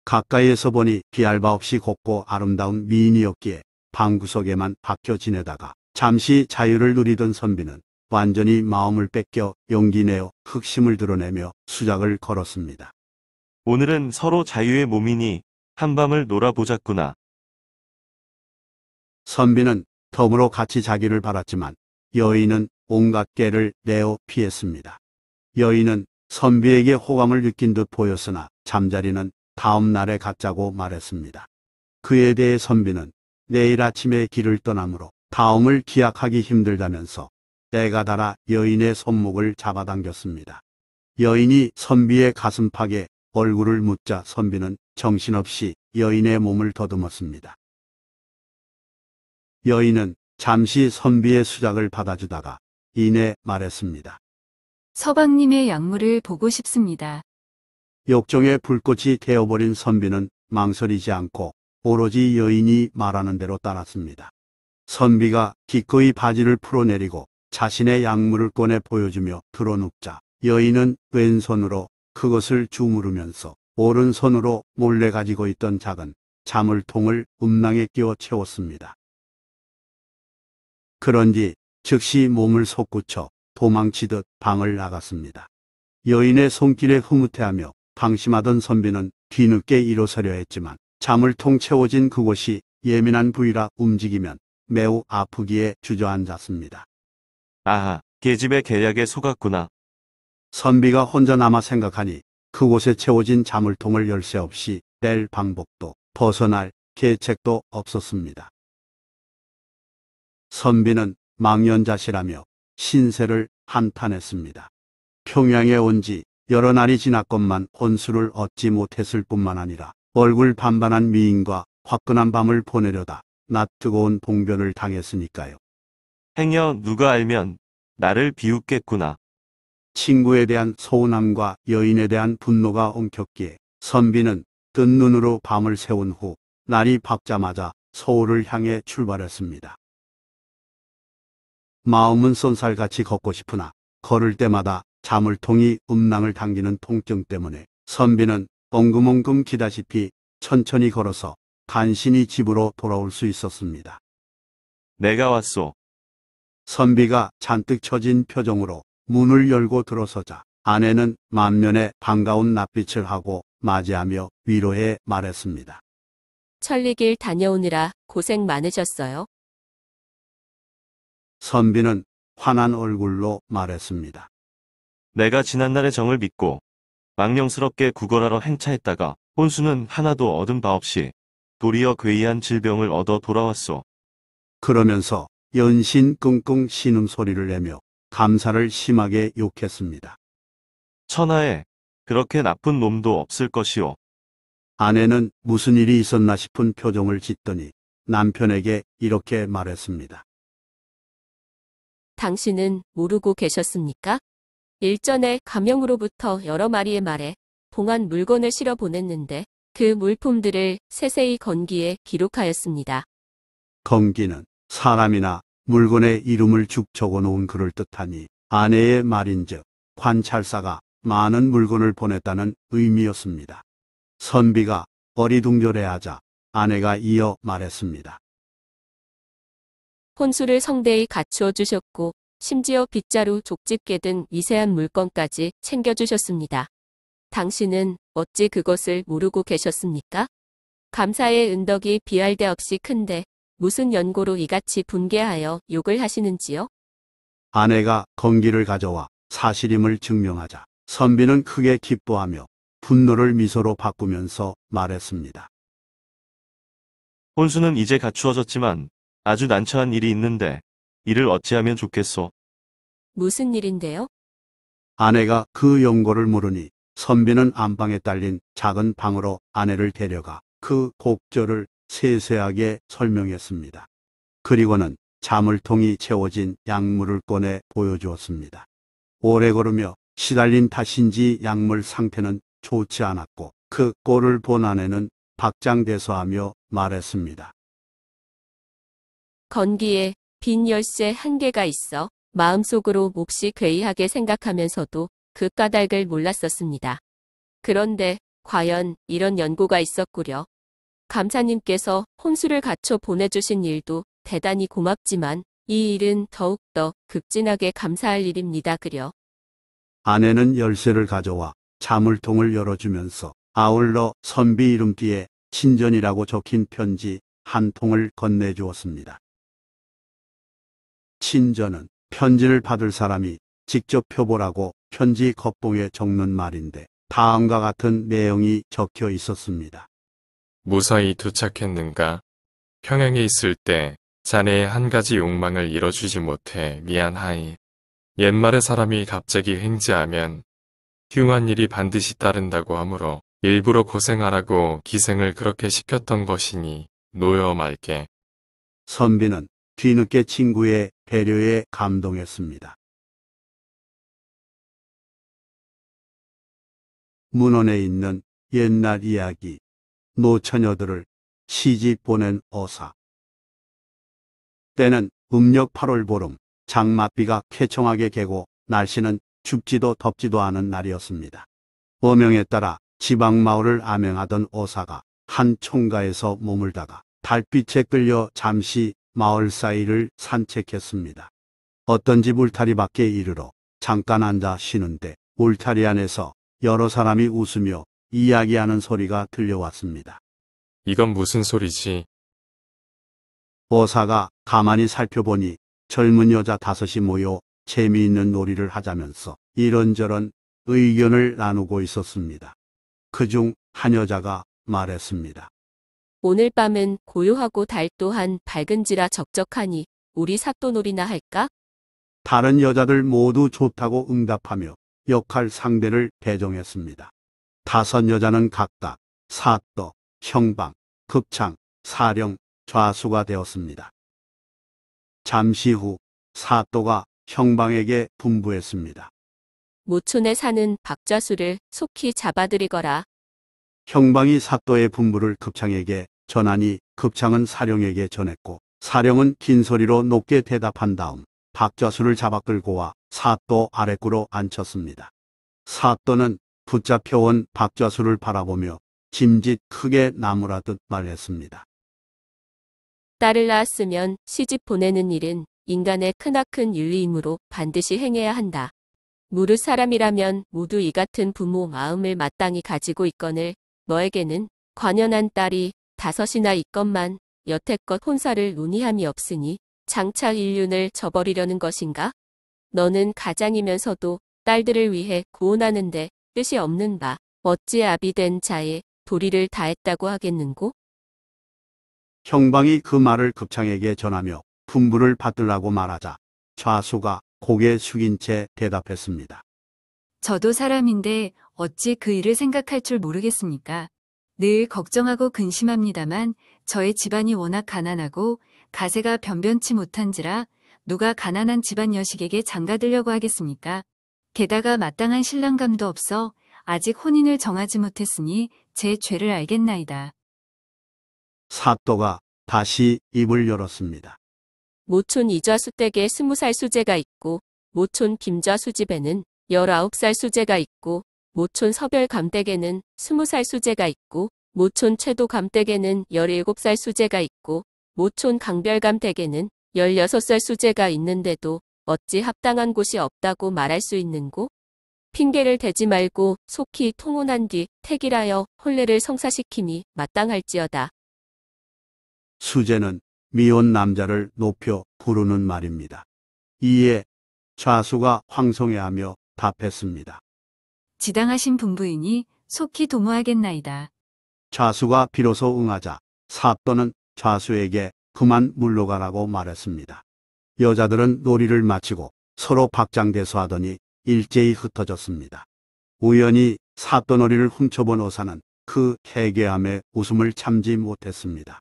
가까이에서 보니 비알 바 없이 곱고 아름다운 미인이었기에 방구석에만 박혀 지내다가 잠시 자유를 누리던 선비는 완전히 마음을 뺏겨 용기 내어 흑심을 드러내며 수작을 걸었습니다. 오늘은 서로 자유의 몸이니 한밤을 놀아보자꾸나. 선비는 덤으로 같이 자기를 바랐지만 여인은 온갖 깨를 내어 피했습니다. 여인은 선비에게 호감을 느낀 듯 보였으나 잠자리는 다음 날에 갖자고 말했습니다. 그에 대해 선비는 내일 아침에 길을 떠나므로 다음을 기약하기 힘들다면서 때가 닳아 여인의 손목을 잡아당겼습니다. 여인이 선비의 가슴팍에 얼굴을 묻자 선비는 정신없이 여인의 몸을 더듬었습니다. 여인은 잠시 선비의 수작을 받아주다가 이내 말했습니다. 서방님의 약물을 보고 싶습니다. 욕정의 불꽃이 되어버린 선비는 망설이지 않고 오로지 여인이 말하는 대로 따랐습니다. 선비가 기꺼이 바지를 풀어내리고 자신의 약물을 꺼내 보여주며 들어눕자 여인은 왼손으로 그것을 주무르면서 오른손으로 몰래 가지고 있던 작은 자물통을 음낭에 끼워 채웠습니다. 그런뒤 즉시 몸을 솟구쳐 도망치듯 방을 나갔습니다. 여인의 손길에 흐뭇해하며 방심하던 선비는 뒤늦게 일어서려 했지만 자물통 채워진 그곳이 예민한 부위라 움직이면 매우 아프기에 주저앉았습니다. 아하, 계집의 계약에 속았구나. 선비가 혼자 남아 생각하니 그곳에 채워진 자물통을 열쇠 없이 낼 방법도 벗어날 계책도 없었습니다. 선비는 망연자실하며 신세를 한탄했습니다. 평양에 온 지 여러 날이 지났건만 혼수를 얻지 못했을 뿐만 아니라 얼굴 반반한 미인과 화끈한 밤을 보내려다 낯 뜨거운 봉변을 당했으니까요. 행여 누가 알면 나를 비웃겠구나. 친구에 대한 서운함과 여인에 대한 분노가 엉켰기에 선비는 뜬 눈으로 밤을 새운 후 날이 밝자마자 서울을 향해 출발했습니다. 마음은 쏜살같이 걷고 싶으나 걸을 때마다 자물통이 음낭을 당기는 통증 때문에 선비는 엉금엉금 기다시피 천천히 걸어서 간신히 집으로 돌아올 수 있었습니다. 내가 왔소. 선비가 잔뜩 처진 표정으로 문을 열고 들어서자 아내는 만면에 반가운 낯빛을 하고 맞이하며 위로해 말했습니다. 천리길 다녀오느라 고생 많으셨어요. 선비는 환한 얼굴로 말했습니다. 내가 지난날의 정을 믿고 망령스럽게 구걸하러 행차했다가 혼수는 하나도 얻은 바 없이 도리어 괴이한 질병을 얻어 돌아왔소. 그러면서 연신 끙끙 신음소리를 내며 감사를 심하게 욕했습니다. 천하에 그렇게 나쁜 놈도 없을 것이오. 아내는 무슨 일이 있었나 싶은 표정을 짓더니 남편에게 이렇게 말했습니다. 당신은 모르고 계셨습니까? 일전에 가명으로부터 여러 마리의 말에 봉한 물건을 실어 보냈는데 그 물품들을 세세히 건기에 기록하였습니다. 건기는 사람이나 물건의 이름을 죽 적어놓은 글을 뜻하니 아내의 말인즉 관찰사가 많은 물건을 보냈다는 의미였습니다. 선비가 어리둥절해하자 아내가 이어 말했습니다. 혼수를 성대히 갖추어 주셨고 심지어 빗자루, 족집게 등 미세한 물건까지 챙겨주셨습니다. 당신은 어찌 그것을 모르고 계셨습니까? 감사의 은덕이 비할 데 없이 큰데 무슨 연고로 이같이 분개하여 욕을 하시는지요? 아내가 건기를 가져와 사실임을 증명하자 선비는 크게 기뻐하며 분노를 미소로 바꾸면서 말했습니다. 혼수는 이제 갖추어졌지만 아주 난처한 일이 있는데 이를 어찌하면 좋겠소? 무슨 일인데요? 아내가 그 연고를 물으니 선비는 안방에 딸린 작은 방으로 아내를 데려가 그 곡절을 세세하게 설명했습니다. 그리고는 자물통이 채워진 약물을 꺼내 보여주었습니다. 오래 걸으며 시달린 탓인지 약물 상태는 좋지 않았고 그 꼴을 본 아내는 박장대소하며 말했습니다. 건기에 빈 열쇠 한 개가 있어 마음속으로 몹시 괴이하게 생각하면서도 그 까닭을 몰랐었습니다. 그런데 과연 이런 연고가 있었구려. 감사님께서 혼수를 갖춰 보내주신 일도 대단히 고맙지만 이 일은 더욱더 극진하게 감사할 일입니다. 그려. 아내는 열쇠를 가져와 자물통을 열어주면서 아울러 선비 이름 뒤에 친전이라고 적힌 편지 한 통을 건네주었습니다. 친전은 편지를 받을 사람이 직접 표보라고 편지 겉봉에 적는 말인데 다음과 같은 내용이 적혀 있었습니다. 무사히 도착했는가? 평양에 있을 때 자네의 한 가지 욕망을 이뤄주지 못해 미안하이. 옛말에 사람이 갑자기 행지하면 흉한 일이 반드시 따른다고 하므로 일부러 고생하라고 기생을 그렇게 시켰던 것이니 놓여 말게. 선비는 뒤늦게 친구의 배려에 감동했습니다. 문헌에 있는 옛날 이야기, 노처녀들을 시집 보낸 어사. 때는 음력 8월 보름, 장맛비가 쾌청하게 개고 날씨는 춥지도 덥지도 않은 날이었습니다. 어명에 따라 지방마을을 암행하던 어사가 한 총가에서 머물다가 달빛에 끌려 잠시 마을 사이를 산책했습니다. 어떤 집 울타리 밖에 이르러 잠깐 앉아 쉬는데 울타리 안에서 여러 사람이 웃으며 이야기하는 소리가 들려왔습니다. 이건 무슨 소리지? 어사가 가만히 살펴보니 젊은 여자 5이 모여 재미있는 놀이를 하자면서 이런저런 의견을 나누고 있었습니다. 그중 한 여자가 말했습니다. 오늘 밤은 고요하고 달 또한 밝은지라 적적하니 우리 사또놀이나 할까? 다른 여자들 모두 좋다고 응답하며 역할 상대를 배정했습니다. 5 여자는 각각 사또, 형방, 급창, 사령, 좌수가 되었습니다. 잠시 후 사또가 형방에게 분부했습니다. 모촌에 사는 박좌수를 속히 잡아들이거라. 형방이 사또의 분부를 급창에게 전하니 급창은 사령에게 전했고 사령은 긴 소리로 높게 대답한 다음 박좌수를 잡아 끌고 와 사또 아랫구로 앉혔습니다. 사또는 붙잡혀온 박좌수를 바라보며 짐짓 크게 나무라듯 말했습니다. 딸을 낳았으면 시집 보내는 일은 인간의 크나큰 윤리이므로 반드시 행해야 한다. 무릇 사람이라면 모두 이 같은 부모 마음을 마땅히 가지고 있거늘 너에게는 관연한 딸이 5이나 있건만 여태껏 혼사를 논의함이 없으니 장차 인륜을 저버리려는 것인가? 너는 가장이면서도 딸들을 위해 구원하는데 뜻이 없는 바 어찌 아비된 자의 도리를 다했다고 하겠는고? 형방이 그 말을 급창에게 전하며 분부를 받으라고 말하자 좌수가 고개 숙인 채 대답했습니다. 저도 사람인데 어찌 그 일을 생각할 줄 모르겠습니까? 늘 걱정하고 근심합니다만 저의 집안이 워낙 가난하고 가세가 변변치 못한지라 누가 가난한 집안 여식에게 장가들려고 하겠습니까? 게다가 마땅한 신랑감도 없어 아직 혼인을 정하지 못했으니 제 죄를 알겠나이다. 사또가 다시 입을 열었습니다. 모촌 이좌수 댁에 20살 수제가 있고 모촌 김좌수 집에는 19살 수제가 있고 모촌 서별감 댁에는 20살 수제가 있고 모촌 최도감 댁에는 17살 수제가 있고 모촌 강별감 댁에는 16살 수제가 있는데도 어찌 합당한 곳이 없다고 말할 수 있는고? 핑계를 대지 말고 속히 통혼한 뒤 택일하여 혼례를 성사시킴이 마땅할지어다. 수제는 미혼 남자를 높여 부르는 말입니다. 이에 좌수가 황송해하며 답했습니다. 지당하신 분부이니 속히 도모하겠나이다. 좌수가 비로소 응하자 사또는 좌수에게 그만 물러가라고 말했습니다. 여자들은 놀이를 마치고 서로 박장대소하더니 일제히 흩어졌습니다. 우연히 사또 놀이를 훔쳐본 어사는 그 해괴함에 웃음을 참지 못했습니다.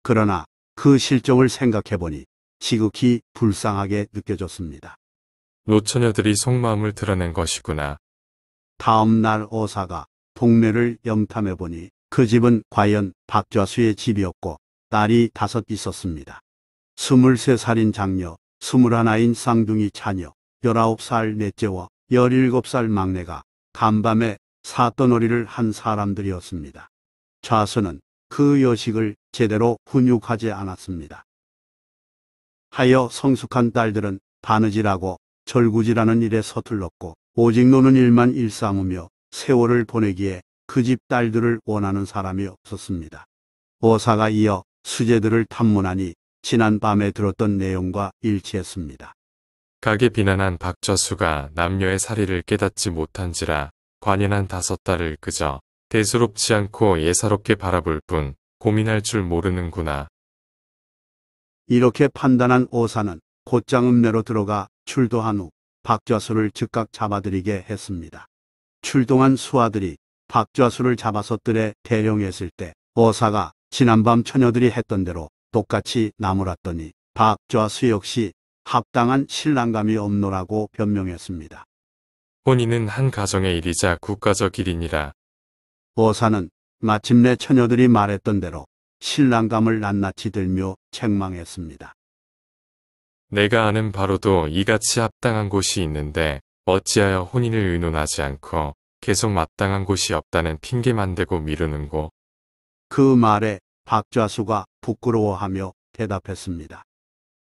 그러나 그 실정을 생각해보니 지극히 불쌍하게 느껴졌습니다. 노처녀들이 속마음을 드러낸 것이구나. 다음 날 어사가 동네를 염탐해보니 그 집은 과연 박좌수의 집이었고 딸이 5 있었습니다. 23살인 장녀, 21인 쌍둥이 자녀, 19살 넷째와 17살 막내가 간밤에 사또놀이를 한 사람들이었습니다. 좌수는 그 여식을 제대로 훈육하지 않았습니다. 하여 성숙한 딸들은 바느질하고 절구질하는 일에 서툴렀고 오직 노는 일만 일삼으며 세월을 보내기에 그 집 딸들을 원하는 사람이 없었습니다. 오사가 이어 수제들을 탐문하니 지난 밤에 들었던 내용과 일치했습니다. 가게 비난한 박좌수가 남녀의 사리를 깨닫지 못한지라 관연한 5딸을 그저 대수롭지 않고 예사롭게 바라볼 뿐 고민할 줄 모르는구나. 이렇게 판단한 오사는 곧장 읍내로 들어가 출도한 후 박좌수를 즉각 잡아들이게 했습니다. 출동한 수하들이 박좌수를 잡아서 뜰에 대령했을 때 오사가 지난밤 처녀들이 했던 대로 똑같이 나무랐더니 박좌수 역시 합당한 신랑감이 없노라고 변명했습니다. 혼인은 한 가정의 일이자 국가적 일이니라. 오사는 마침내 처녀들이 말했던 대로 신랑감을 낱낱이 들며 책망했습니다. 내가 아는 바로도 이같이 합당한 곳이 있는데 어찌하여 혼인을 의논하지 않고 계속 마땅한 곳이 없다는 핑계만 대고 미루는고. 그 말에 박좌수가 부끄러워하며 대답했습니다.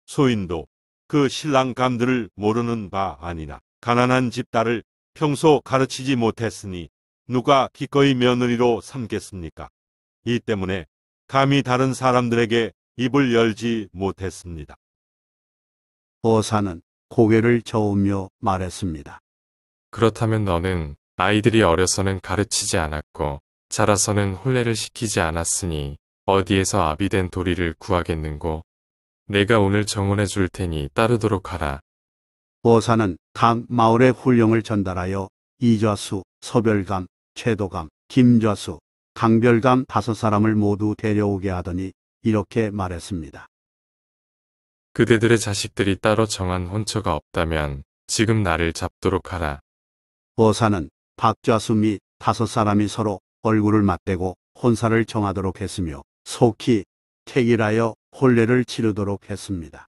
소인도 그 신랑감들을 모르는 바 아니나 가난한 집딸을 평소 가르치지 못했으니 누가 기꺼이 며느리로 삼겠습니까? 이 때문에 감히 다른 사람들에게 입을 열지 못했습니다. 오사는 고개를 저으며 말했습니다. 그렇다면 너는 아이들이 어려서는 가르치지 않았고 자라서는 혼례를 시키지 않았으니 어디에서 아비된 도리를 구하겠는고. 내가 오늘 정원해 줄 테니 따르도록 하라. 오사는 각 마을의 훈령을 전달하여 이좌수, 서별감, 최도감, 김좌수, 강별감 5사람을 모두 데려오게 하더니 이렇게 말했습니다. 그대들의 자식들이 따로 정한 혼처가 없다면 지금 나를 잡도록 하라. 오사는 박좌수 및 5사람이 서로 얼굴을 맞대고 혼사를 정하도록 했으며 속히 택일하여 혼례를 치르도록 했습니다.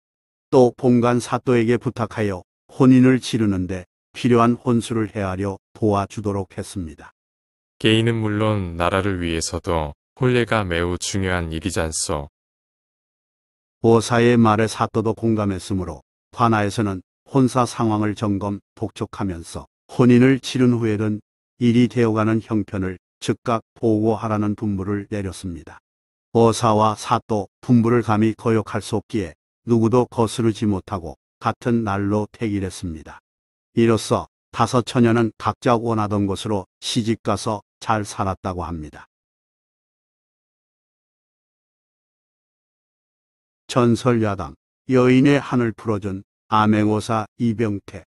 또 본관 사또에게 부탁하여 혼인을 치르는데 필요한 혼수를 헤아려 도와주도록 했습니다. 개인은 물론 나라를 위해서도 혼례가 매우 중요한 일이잖소. 오사의 말에 사또도 공감했으므로 관하에서는 혼사 상황을 점검 독촉하면서 혼인을 치른 후에는 일이 되어가는 형편을 즉각 보고하라는 분부를 내렸습니다. 오사와 사또 분부를 감히 거역할 수 없기에 누구도 거스르지 못하고 같은 날로 택일했습니다. 이로써 5 처녀는 각자 원하던 곳으로 시집가서 잘 살았다고 합니다. 전설야당 여인의 한을 풀어준 암행오사 이병태.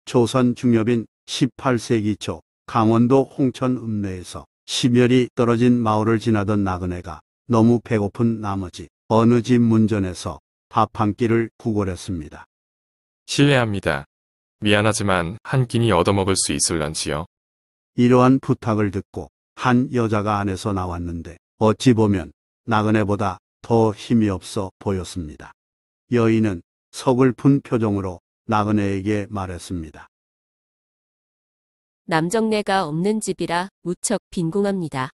조선 중엽인 18세기 초 강원도 홍천 읍내에서 심혈이 떨어진 마을을 지나던 나그네가 너무 배고픈 나머지 어느 집 문전에서 밥 한 끼를 구걸했습니다. 실례합니다. 미안하지만 한 끼니 얻어먹을 수 있을런지요? 이러한 부탁을 듣고 한 여자가 안에서 나왔는데 어찌 보면 나그네보다 더 힘이 없어 보였습니다. 여인은 서글픈 표정으로 나그네에게 말했습니다. 남정네가 없는 집이라 무척 빈궁합니다.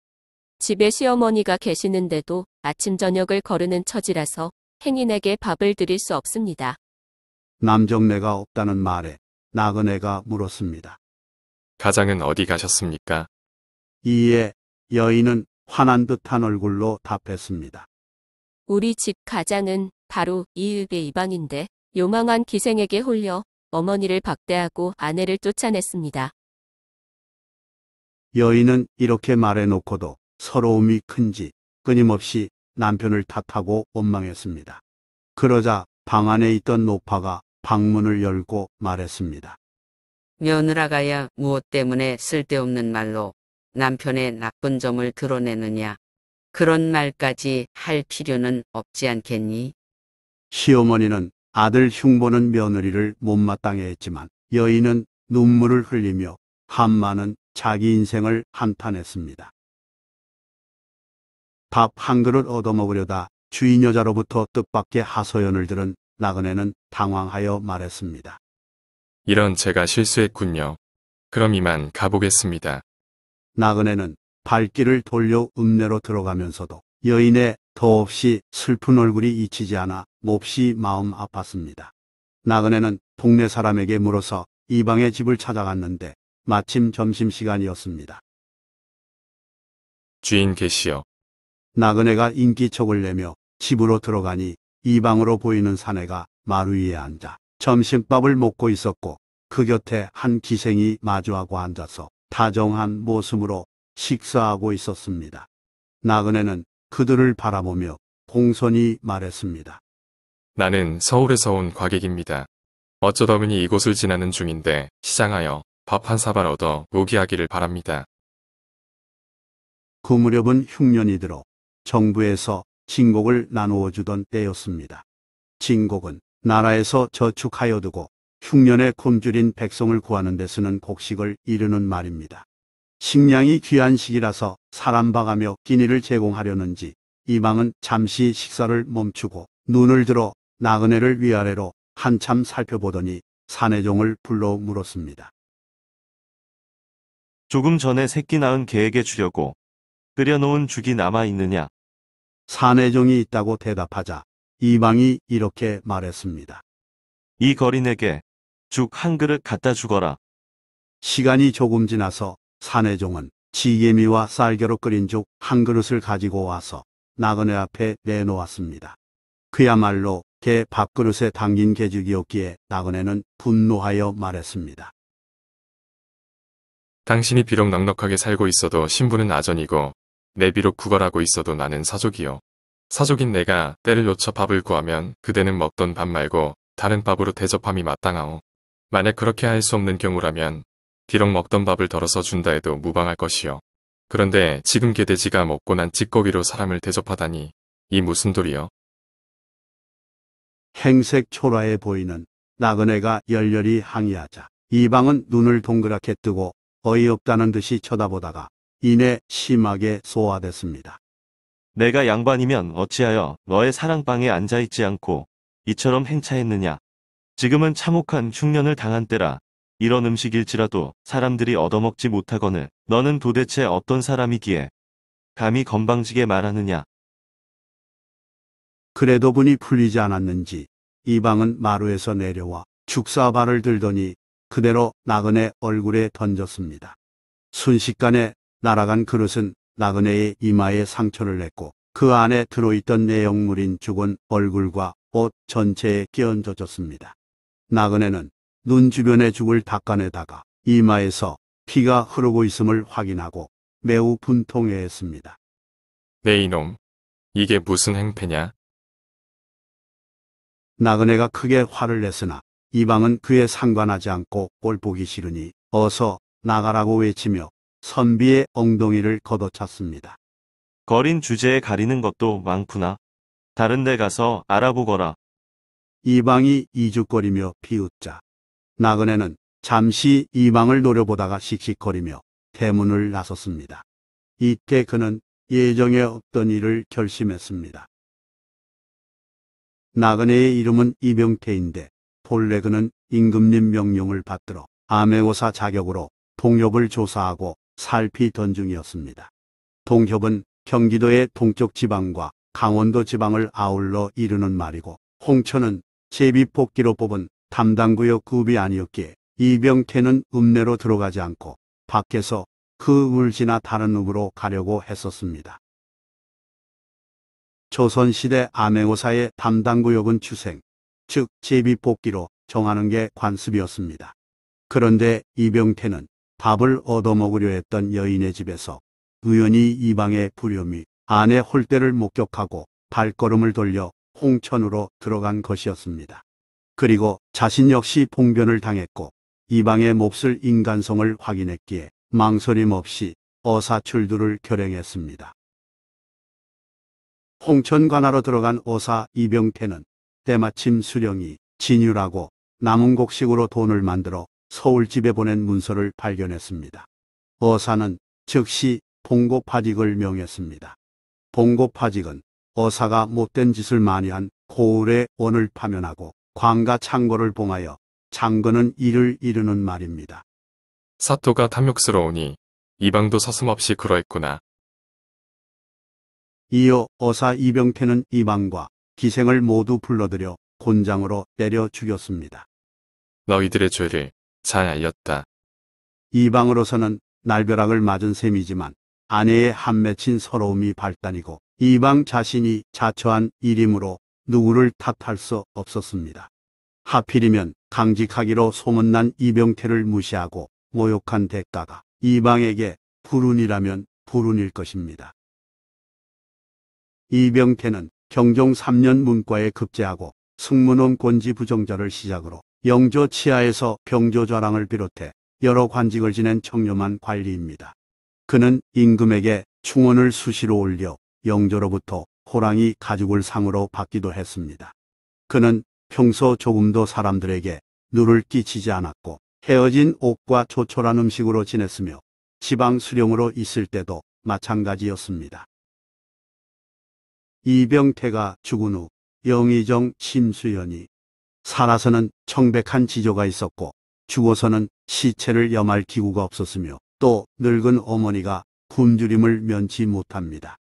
집에 시어머니가 계시는데도 아침 저녁을 거르는 처지라서 행인에게 밥을 드릴 수 없습니다. 남정네가 없다는 말에 나그네가 물었습니다. 가장은 어디 가셨습니까? 이에 여인은 화난 듯한 얼굴로 답했습니다. 우리 집 가장은 바로 이 읍의 이방인데 요망한 기생에게 홀려 어머니를 박대하고 아내를 쫓아냈습니다. 여인은 이렇게 말해놓고도 서러움이 큰지 끊임없이 남편을 탓하고 원망했습니다. 그러자 방 안에 있던 노파가 방문을 열고 말했습니다. 며느라가야 무엇 때문에 쓸데없는 말로 남편의 나쁜 점을 드러내느냐. 그런 말까지 할 필요는 없지 않겠니? 시어머니는 아들 흉보는 며느리를 못마땅해 했지만 여인은 눈물을 흘리며 한마는 자기 인생을 한탄했습니다. 밥 한 그릇 얻어먹으려다 주인 여자로부터 뜻밖의 하소연을 들은 나그네는 당황하여 말했습니다. 이런 제가 실수했군요. 그럼 이만 가보겠습니다. 나그네는 발길을 돌려 읍내로 들어가면서도 여인의 더없이 슬픈 얼굴이 잊히지 않아 몹시 마음 아팠습니다. 나그네는 동네 사람에게 물어서 이방의 집을 찾아갔는데 마침 점심시간이었습니다. 주인 계시오. 나그네가 인기척을 내며 집으로 들어가니 이방으로 보이는 사내가 마루 위에 앉아 점심밥을 먹고 있었고 그 곁에 한 기생이 마주하고 앉아서 다정한 모습으로 식사하고 있었습니다. 나그네는 그들을 바라보며 공손히 말했습니다. 나는 서울에서 온 과객입니다. 어쩌다 보니 이곳을 지나는 중인데 시장하여 밥 한 사발 얻어 모기하기를 바랍니다. 그 무렵은 흉년이 들어 정부에서 진곡을 나누어 주던 때였습니다. 진곡은 나라에서 저축하여 두고 흉년에 굶주린 백성을 구하는 데 쓰는 곡식을 이르는 말입니다. 식량이 귀한 시기라서 사람 봐가며 끼니를 제공하려는지 이방은 잠시 식사를 멈추고 눈을 들어 나그네를 위아래로 한참 살펴보더니 사내종을 불러 물었습니다. 조금 전에 새끼 낳은 개에게 주려고 끓여놓은 죽이 남아있느냐? 사내종이 있다고 대답하자 이방이 이렇게 말했습니다. 이 거린에게 죽 한 그릇 갖다 주거라. 시간이 조금 지나서 사내종은 지게미와 쌀겨로 끓인 죽 한 그릇을 가지고 와서 나그네 앞에 내놓았습니다. 그야말로 개 밥그릇에 담긴 개죽이었기에 나그네는 분노하여 말했습니다. 당신이 비록 넉넉하게 살고 있어도 신분은 아전이고 내 비록 구걸하고 있어도 나는 사족이요. 사족인 내가 때를 놓쳐 밥을 구하면 그대는 먹던 밥 말고 다른 밥으로 대접함이 마땅하오. 만약 그렇게 할 수 없는 경우라면 비록 먹던 밥을 덜어서 준다 해도 무방할 것이요. 그런데 지금 개돼지가 먹고 난 찌꺼기로 사람을 대접하다니 이 무슨 도리요? 행색 초라해 보이는 나그네가 열렬히 항의하자 이방은 눈을 동그랗게 뜨고 어이없다는 듯이 쳐다보다가 이내 심하게 소화됐습니다. 내가 양반이면 어찌하여 너의 사랑방에 앉아있지 않고 이처럼 행차했느냐? 지금은 참혹한 흉년을 당한 때라. 이런 음식일지라도 사람들이 얻어먹지 못하거늘 너는 도대체 어떤 사람이기에 감히 건방지게 말하느냐? 그래도 분이 풀리지 않았는지 이방은 마루에서 내려와 죽사발을 들더니 그대로 나그네 얼굴에 던졌습니다. 순식간에 날아간 그릇은 나그네의 이마에 상처를 냈고 그 안에 들어있던 내용물인 죽은 얼굴과 옷 전체에 끼얹어졌습니다. 나그네는 눈 주변의 죽을 닦아내다가 이마에서 피가 흐르고 있음을 확인하고 매우 분통해했습니다. 내 이놈, 이게 무슨 행패냐? 나그네가 크게 화를 냈으나 이방은 그에 상관하지 않고 꼴 보기 싫으니 어서 나가라고 외치며 선비의 엉덩이를 걷어찼습니다. 거린 주제에 가리는 것도 많구나. 다른 데 가서 알아보거라. 이방이 이죽거리며 비웃자 나그네는 잠시 이방을 노려보다가 씩씩거리며 대문을 나섰습니다. 이때 그는 예정에 없던 일을 결심했습니다. 나그네의 이름은 이병태인데 본래 그는 임금님 명령을 받들어 암행어사 자격으로 동협을 조사하고 살피던 중이었습니다. 동협은 경기도의 동쪽 지방과 강원도 지방을 아울러 이루는 말이고 홍천은 제비뽑기로 뽑은 담당구역 급이 아니었기에 이병태는 읍내로 들어가지 않고 밖에서 그 읍을 지나 다른 읍으로 가려고 했었습니다. 조선시대 암행어사의 담당구역은 추생, 즉 제비뽑기로 정하는 게 관습이었습니다. 그런데 이병태는 밥을 얻어먹으려 했던 여인의 집에서 우연히 이방의 불효미 아내 홀대를 목격하고 발걸음을 돌려 홍천으로 들어간 것이었습니다. 그리고 자신 역시 봉변을 당했고 이방의 몹쓸 인간성을 확인했기에 망설임 없이 어사출두를 결행했습니다. 홍천 관하로 들어간 어사 이병태는 때마침 수령이 진유라고 남은 곡식으로 돈을 만들어 서울집에 보낸 문서를 발견했습니다. 어사는 즉시 봉고파직을 명했습니다. 봉고파직은 어사가 못된 짓을 많이 한 고을의 원을 파면하고 광과 창고를 봉하여 창거는 이를 이루는 말입니다. 사토가 탐욕스러우니 이방도 서슴없이 그러했구나. 이어 어사 이병태는 이방과 기생을 모두 불러들여 곤장으로 때려 죽였습니다. 너희들의 죄를 잘 알렸다. 이방으로서는 날벼락을 맞은 셈이지만 아내의 한 맺힌 서러움이 발단이고 이방 자신이 자처한 일이므로 누구를 탓할 수 없었습니다. 하필이면 강직하기로 소문난 이병태를 무시하고 모욕한 대가가 이방에게 불운이라면 불운일 것입니다. 이병태는 경종 3년 문과에 급제하고 승문원 권지 부정자를 시작으로 영조 치하에서 병조좌랑을 비롯해 여러 관직을 지낸 청렴한 관리입니다. 그는 임금에게 충원을 수시로 올려 영조로부터 호랑이 가죽을 상으로 받기도 했습니다. 그는 평소 조금도 사람들에게 누를 끼치지 않았고 헤어진 옷과 조촐한 음식으로 지냈으며 지방 수령으로 있을 때도 마찬가지였습니다. 이병태가 죽은 후 영의정 심수연이 살아서는 청백한 지조가 있었고 죽어서는 시체를 염할 기구가 없었으며 또 늙은 어머니가 굶주림을 면치 못합니다.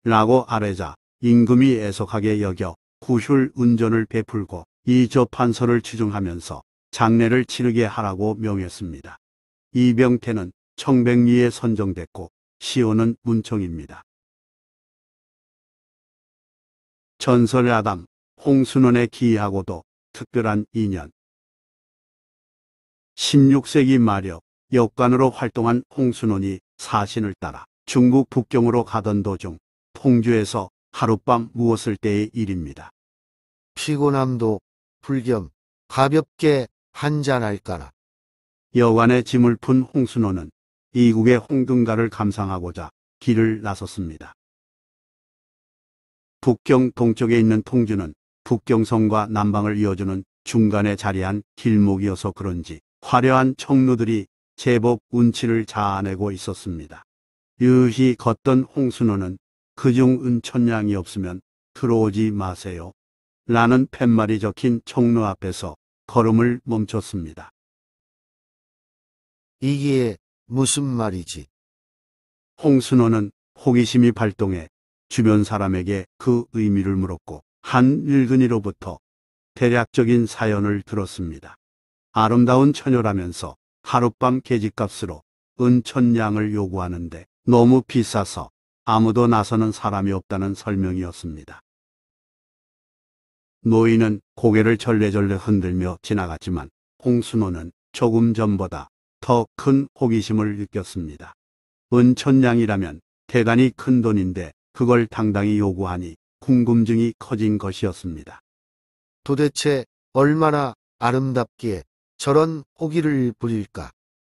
라고 아뢰자 임금이 애석하게 여겨 구휼 운전을 베풀고 이 조판서를 추증하면서 장례를 치르게 하라고 명했습니다. 이병태는 청백리에 선정됐고 시호는 문청입니다. 전설야담 홍순원의 기이하고도 특별한 인연. 16세기 말여 역관으로 활동한 홍순원이 사신을 따라 중국 북경으로 가던 도중 통주에서 하룻밤 묵었을 때의 일입니다. 피곤함도 불겸 가볍게 한잔할까라. 여관에 짐을 푼 홍순원은 이국의 홍등가를 감상하고자 길을 나섰습니다. 북경 동쪽에 있는 통주는 북경성과 남방을 이어주는 중간에 자리한 길목이어서 그런지 화려한 청루들이 제법 운치를 자아내고 있었습니다. 유히 걷던 홍순원은 그중 은천량이 없으면 들어오지 마세요. 라는 팻말이 적힌 청루 앞에서 걸음을 멈췄습니다. 이게 무슨 말이지? 홍순원은 호기심이 발동해 주변 사람에게 그 의미를 물었고 한 늙은이로부터 대략적인 사연을 들었습니다. 아름다운 처녀라면서 하룻밤 계집값으로 은천량을 요구하는데 너무 비싸서 아무도 나서는 사람이 없다는 설명이었습니다. 노인은 고개를 절레절레 흔들며 지나갔지만 홍순원은 조금 전보다 더 큰 호기심을 느꼈습니다. 은천량이라면 대단히 큰 돈인데 그걸 당당히 요구하니 궁금증이 커진 것이었습니다. 도대체 얼마나 아름답기에 저런 호기를 부릴까?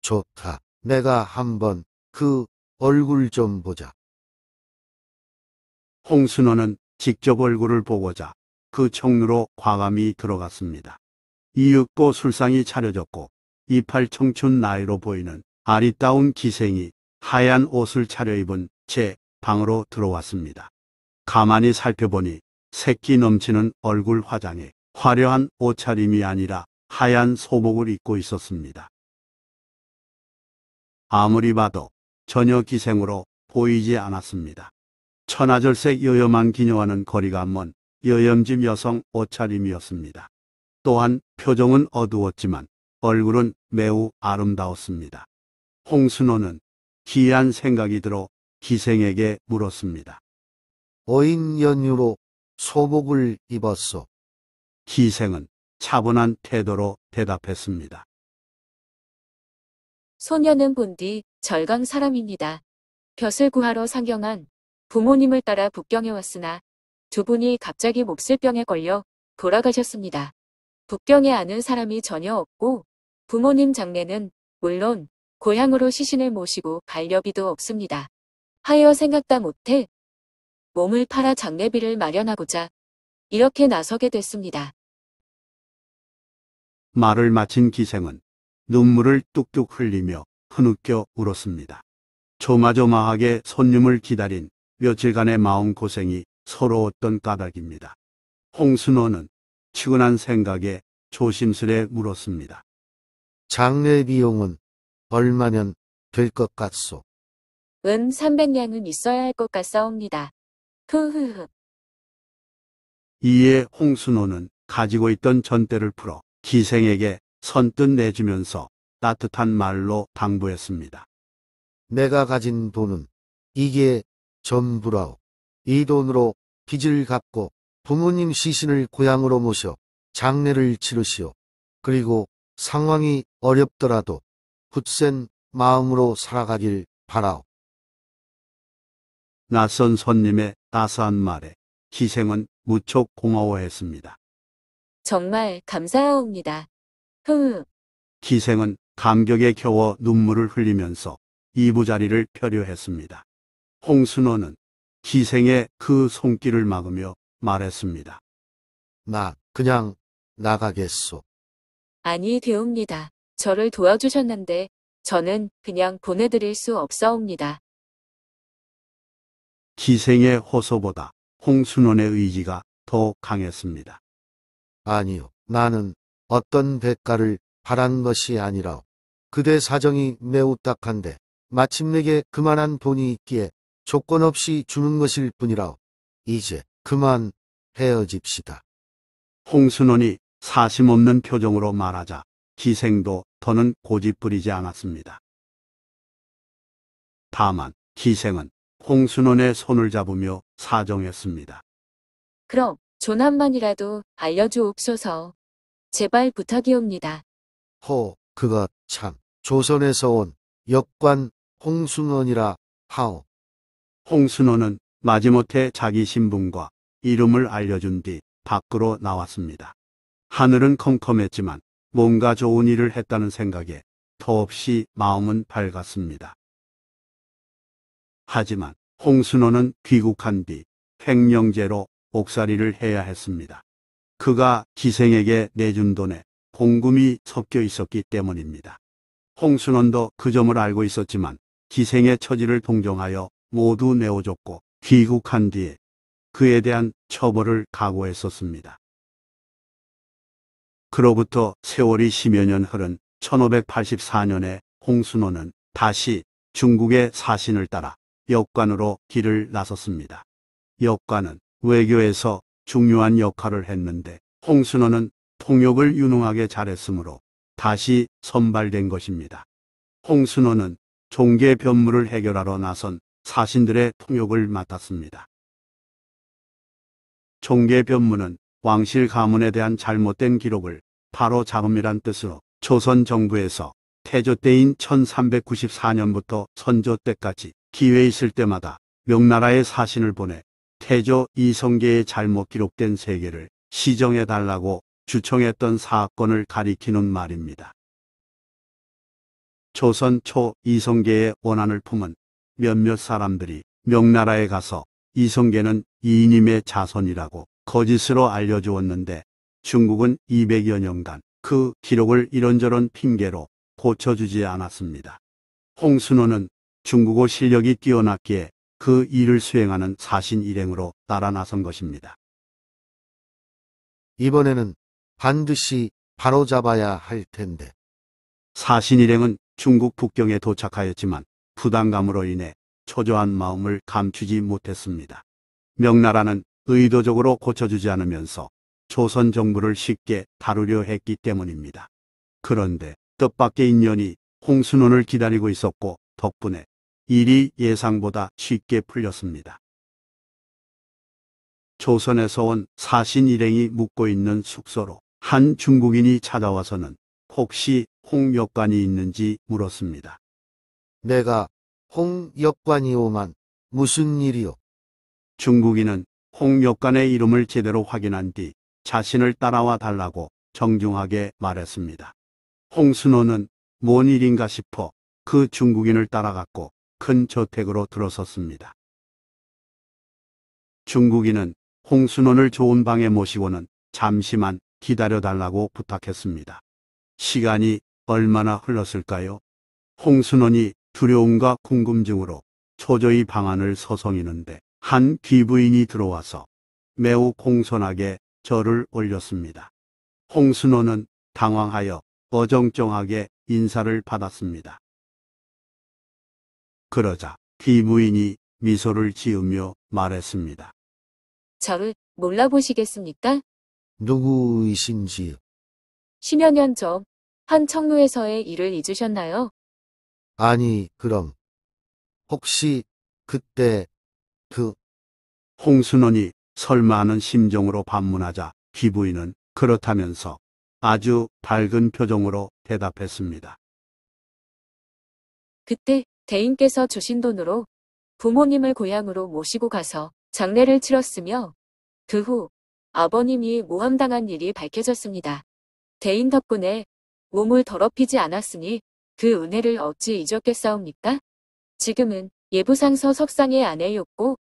좋다. 내가 한번 그 얼굴 좀 보자. 홍순원은 직접 얼굴을 보고자 그 청루로 과감히 들어갔습니다. 이윽고 술상이 차려졌고 이팔 청춘 나이로 보이는 아리따운 기생이 하얀 옷을 차려입은 채 방으로 들어왔습니다. 가만히 살펴보니 새끼 넘치는 얼굴 화장에 화려한 옷차림이 아니라 하얀 소복을 입고 있었습니다. 아무리 봐도 전혀 기생으로 보이지 않았습니다. 천하절색 여염한 기녀와는 거리가 먼 여염집 여성 옷차림이었습니다. 또한 표정은 어두웠지만 얼굴은 매우 아름다웠습니다. 홍순원은 기이한 생각이 들어 기생에게 물었습니다. 어인 연유로 소복을 입었소. 기생은 차분한 태도로 대답했습니다. 소녀는 본 뒤 절강 사람입니다. 벼슬 구하러 상경한 부모님을 따라 북경에 왔으나 두 분이 갑자기 몹쓸병에 걸려 돌아가셨습니다. 북경에 아는 사람이 전혀 없고 부모님 장례는 물론 고향으로 시신을 모시고 반려비도 없습니다. 하여 생각다 못해 몸을 팔아 장례비를 마련하고자 이렇게 나서게 됐습니다. 말을 마친 기생은 눈물을 뚝뚝 흘리며 흐느껴 울었습니다. 조마조마하게 손님을 기다린 며칠간의 마음고생이 서러웠던 까닭입니다. 홍순원은 측은한 생각에 조심스레 물었습니다. 장례 비용은 얼마면 될 것 같소? 은 300냥은 있어야 할 것 같사옵니다. 흐흐흐. 이에 홍순호는 가지고 있던 전대를 풀어 기생에게 선뜻 내주면서 따뜻한 말로 당부했습니다. 내가 가진 돈은 이게 전부라오. 이 돈으로 빚을 갚고 부모님 시신을 고향으로 모셔 장례를 치르시오. 그리고 상황이 어렵더라도 굳센 마음으로 살아가길 바라오. 낯선 손님의 따스한 말에 기생은 무척 고마워했습니다. 정말 감사하옵니다. 흐. 기생은 감격에 겨워 눈물을 흘리면서 이부자리를 표류했습니다. 홍순호는 기생의 그 손길을 막으며 말했습니다. 나 그냥 나가겠소. 아니 되옵니다. 저를 도와주셨는데 저는 그냥 보내드릴 수 없사옵니다. 기생의 호소보다 홍순원의 의지가 더 강했습니다. 아니요. 나는 어떤 대가를 바란 것이 아니라오. 그대 사정이 매우 딱한데 마침내게 그만한 돈이 있기에 조건 없이 주는 것일 뿐이라오. 이제 그만 헤어집시다. 홍순원이 사심없는 표정으로 말하자 기생도 더는 고집 부리지 않았습니다. 다만 기생은 홍순원의 손을 잡으며 사정했습니다. 그럼 돈 한 번이라도 알려주옵소서. 제발 부탁이옵니다. 그것 참. 조선에서 온 역관 홍순원이라 하오. 홍순원은 마지못해 자기 신분과 이름을 알려준 뒤 밖으로 나왔습니다. 하늘은 컴컴했지만 뭔가 좋은 일을 했다는 생각에 더없이 마음은 밝았습니다. 하지만 홍순호는 귀국한 뒤 횡령제로 옥살이를 해야 했습니다. 그가 기생에게 내준 돈에 공금이 섞여 있었기 때문입니다. 홍순원도 그 점을 알고 있었지만 기생의 처지를 동정하여 모두 내어줬고 귀국한 뒤에 그에 대한 처벌을 각오했었습니다. 그로부터 세월이 10여 년 흐른 1584년에 홍순호는 다시 중국의 사신을 따라 역관으로 길을 나섰습니다. 역관은 외교에서 중요한 역할을 했는데 홍순호는 통역을 유능하게 잘했으므로 다시 선발된 것입니다. 홍순호는 종계 변무를 해결하러 나선 사신들의 통역을 맡았습니다. 종계 변무는 왕실 가문에 대한 잘못된 기록을 바로 잡음이란 뜻으로 조선 정부에서 태조 때인 1394년부터 선조 때까지 기회 있을 때마다 명나라에 사신을 보내 태조 이성계의 잘못 기록된 세계를 시정해달라고 주청했던 사건을 가리키는 말입니다. 조선 초 이성계의 원한을 품은 몇몇 사람들이 명나라에 가서 이성계는 이님의 자손이라고 거짓으로 알려주었는데 중국은 200여 년간 그 기록을 이런저런 핑계로 고쳐주지 않았습니다. 홍순호는 중국어 실력이 뛰어났기에 그 일을 수행하는 사신 일행으로 따라 나선 것입니다. 이번에는 반드시 바로잡아야 할 텐데. 사신 일행은 중국 북경에 도착하였지만 부담감으로 인해 초조한 마음을 감추지 못했습니다. 명나라는 의도적으로 고쳐주지 않으면서 조선 정부를 쉽게 다루려 했기 때문입니다. 그런데 뜻밖의 인연이 홍순원을 기다리고 있었고 덕분에 일이 예상보다 쉽게 풀렸습니다. 조선에서 온 사신 일행이 묵고 있는 숙소로 한 중국인이 찾아와서는 혹시 홍역관이 있는지 물었습니다. 내가 홍역관이오만 무슨 일이오? 중국인은 홍역관의 이름을 제대로 확인한 뒤 자신을 따라와 달라고 정중하게 말했습니다. 홍순호는 뭔 일인가 싶어 그 중국인을 따라갔고 큰 저택으로 들어섰습니다. 중국인은 홍순원을 좋은 방에 모시고는 잠시만 기다려달라고 부탁했습니다. 시간이 얼마나 흘렀을까요? 홍순원이 두려움과 궁금증으로 초조히 방 안을 서성이는데 한 귀부인이 들어와서 매우 공손하게 절을 올렸습니다. 홍순원은 당황하여 어정쩡하게 인사를 받았습니다. 그러자 귀부인이 미소를 지으며 말했습니다. 저를 몰라보시겠습니까? 누구이신지요? 10여 년 전 한 청루에서의 일을 잊으셨나요? 아니, 그럼 혹시 그때 그 홍순원이 설마 하는 심정으로 반문하자 귀부인은 그렇다면서 아주 밝은 표정으로 대답했습니다. 그때 대인께서 주신 돈으로 부모님을 고향으로 모시고 가서 장례를 치렀으며 그 후 아버님이 모함당한 일이 밝혀졌습니다. 대인 덕분에 몸을 더럽히지 않았으니 그 은혜를 어찌 잊었겠사옵니까? 지금은 예부상서 석상의 아내였고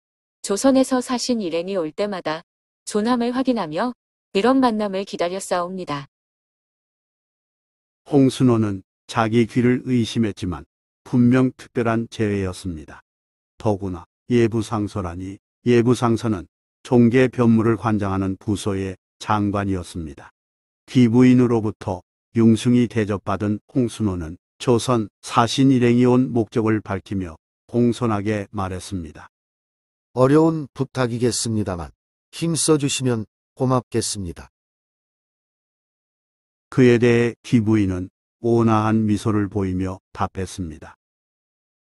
조선에서 사신 일행이 올 때마다 존함을 확인하며 이런 만남을 기다렸사옵니다. 홍순호는 자기 귀를 의심했지만 분명 특별한 재회였습니다. 더구나 예부상서라니 예부상서는 종계 변무를 관장하는 부서의 장관이었습니다. 귀부인으로부터 융숭이 대접받은 홍순호는 조선 사신 일행이 온 목적을 밝히며 공손하게 말했습니다. 어려운 부탁이겠습니다만 힘써주시면 고맙겠습니다. 그에 대해 귀부인은 온화한 미소를 보이며 답했습니다.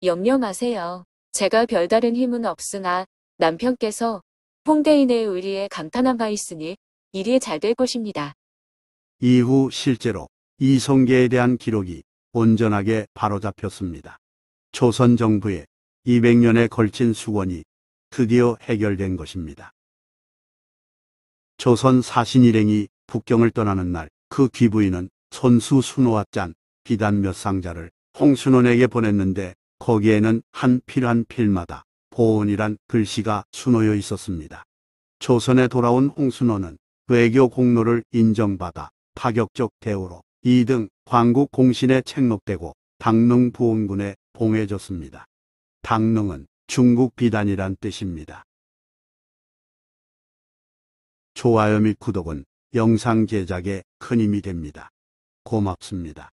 염려 마세요. 제가 별다른 힘은 없으나 남편께서 홍대인의 의리에 감탄한 바 있으니 일이 잘 될 것입니다. 이후 실제로 이성계에 대한 기록이 온전하게 바로잡혔습니다. 조선 정부의 200년에 걸친 수건이 드디어 해결된 것입니다. 조선 사신 일행이 북경을 떠나는 날 그 귀부인은 손수 순호와 짠 비단 몇 상자를 홍순원에게 보냈는데 거기에는 한 필 한 필마다 보온이란 글씨가 수놓여 있었습니다. 조선에 돌아온 홍순원은 외교 공로를 인정받아 파격적 대우로 2등 광국 공신에 책록되고 당릉 부원군에 봉해졌습니다. 당릉은 중국 비단이란 뜻입니다. 좋아요 및 구독은 영상 제작에 큰 힘이 됩니다. 고맙습니다.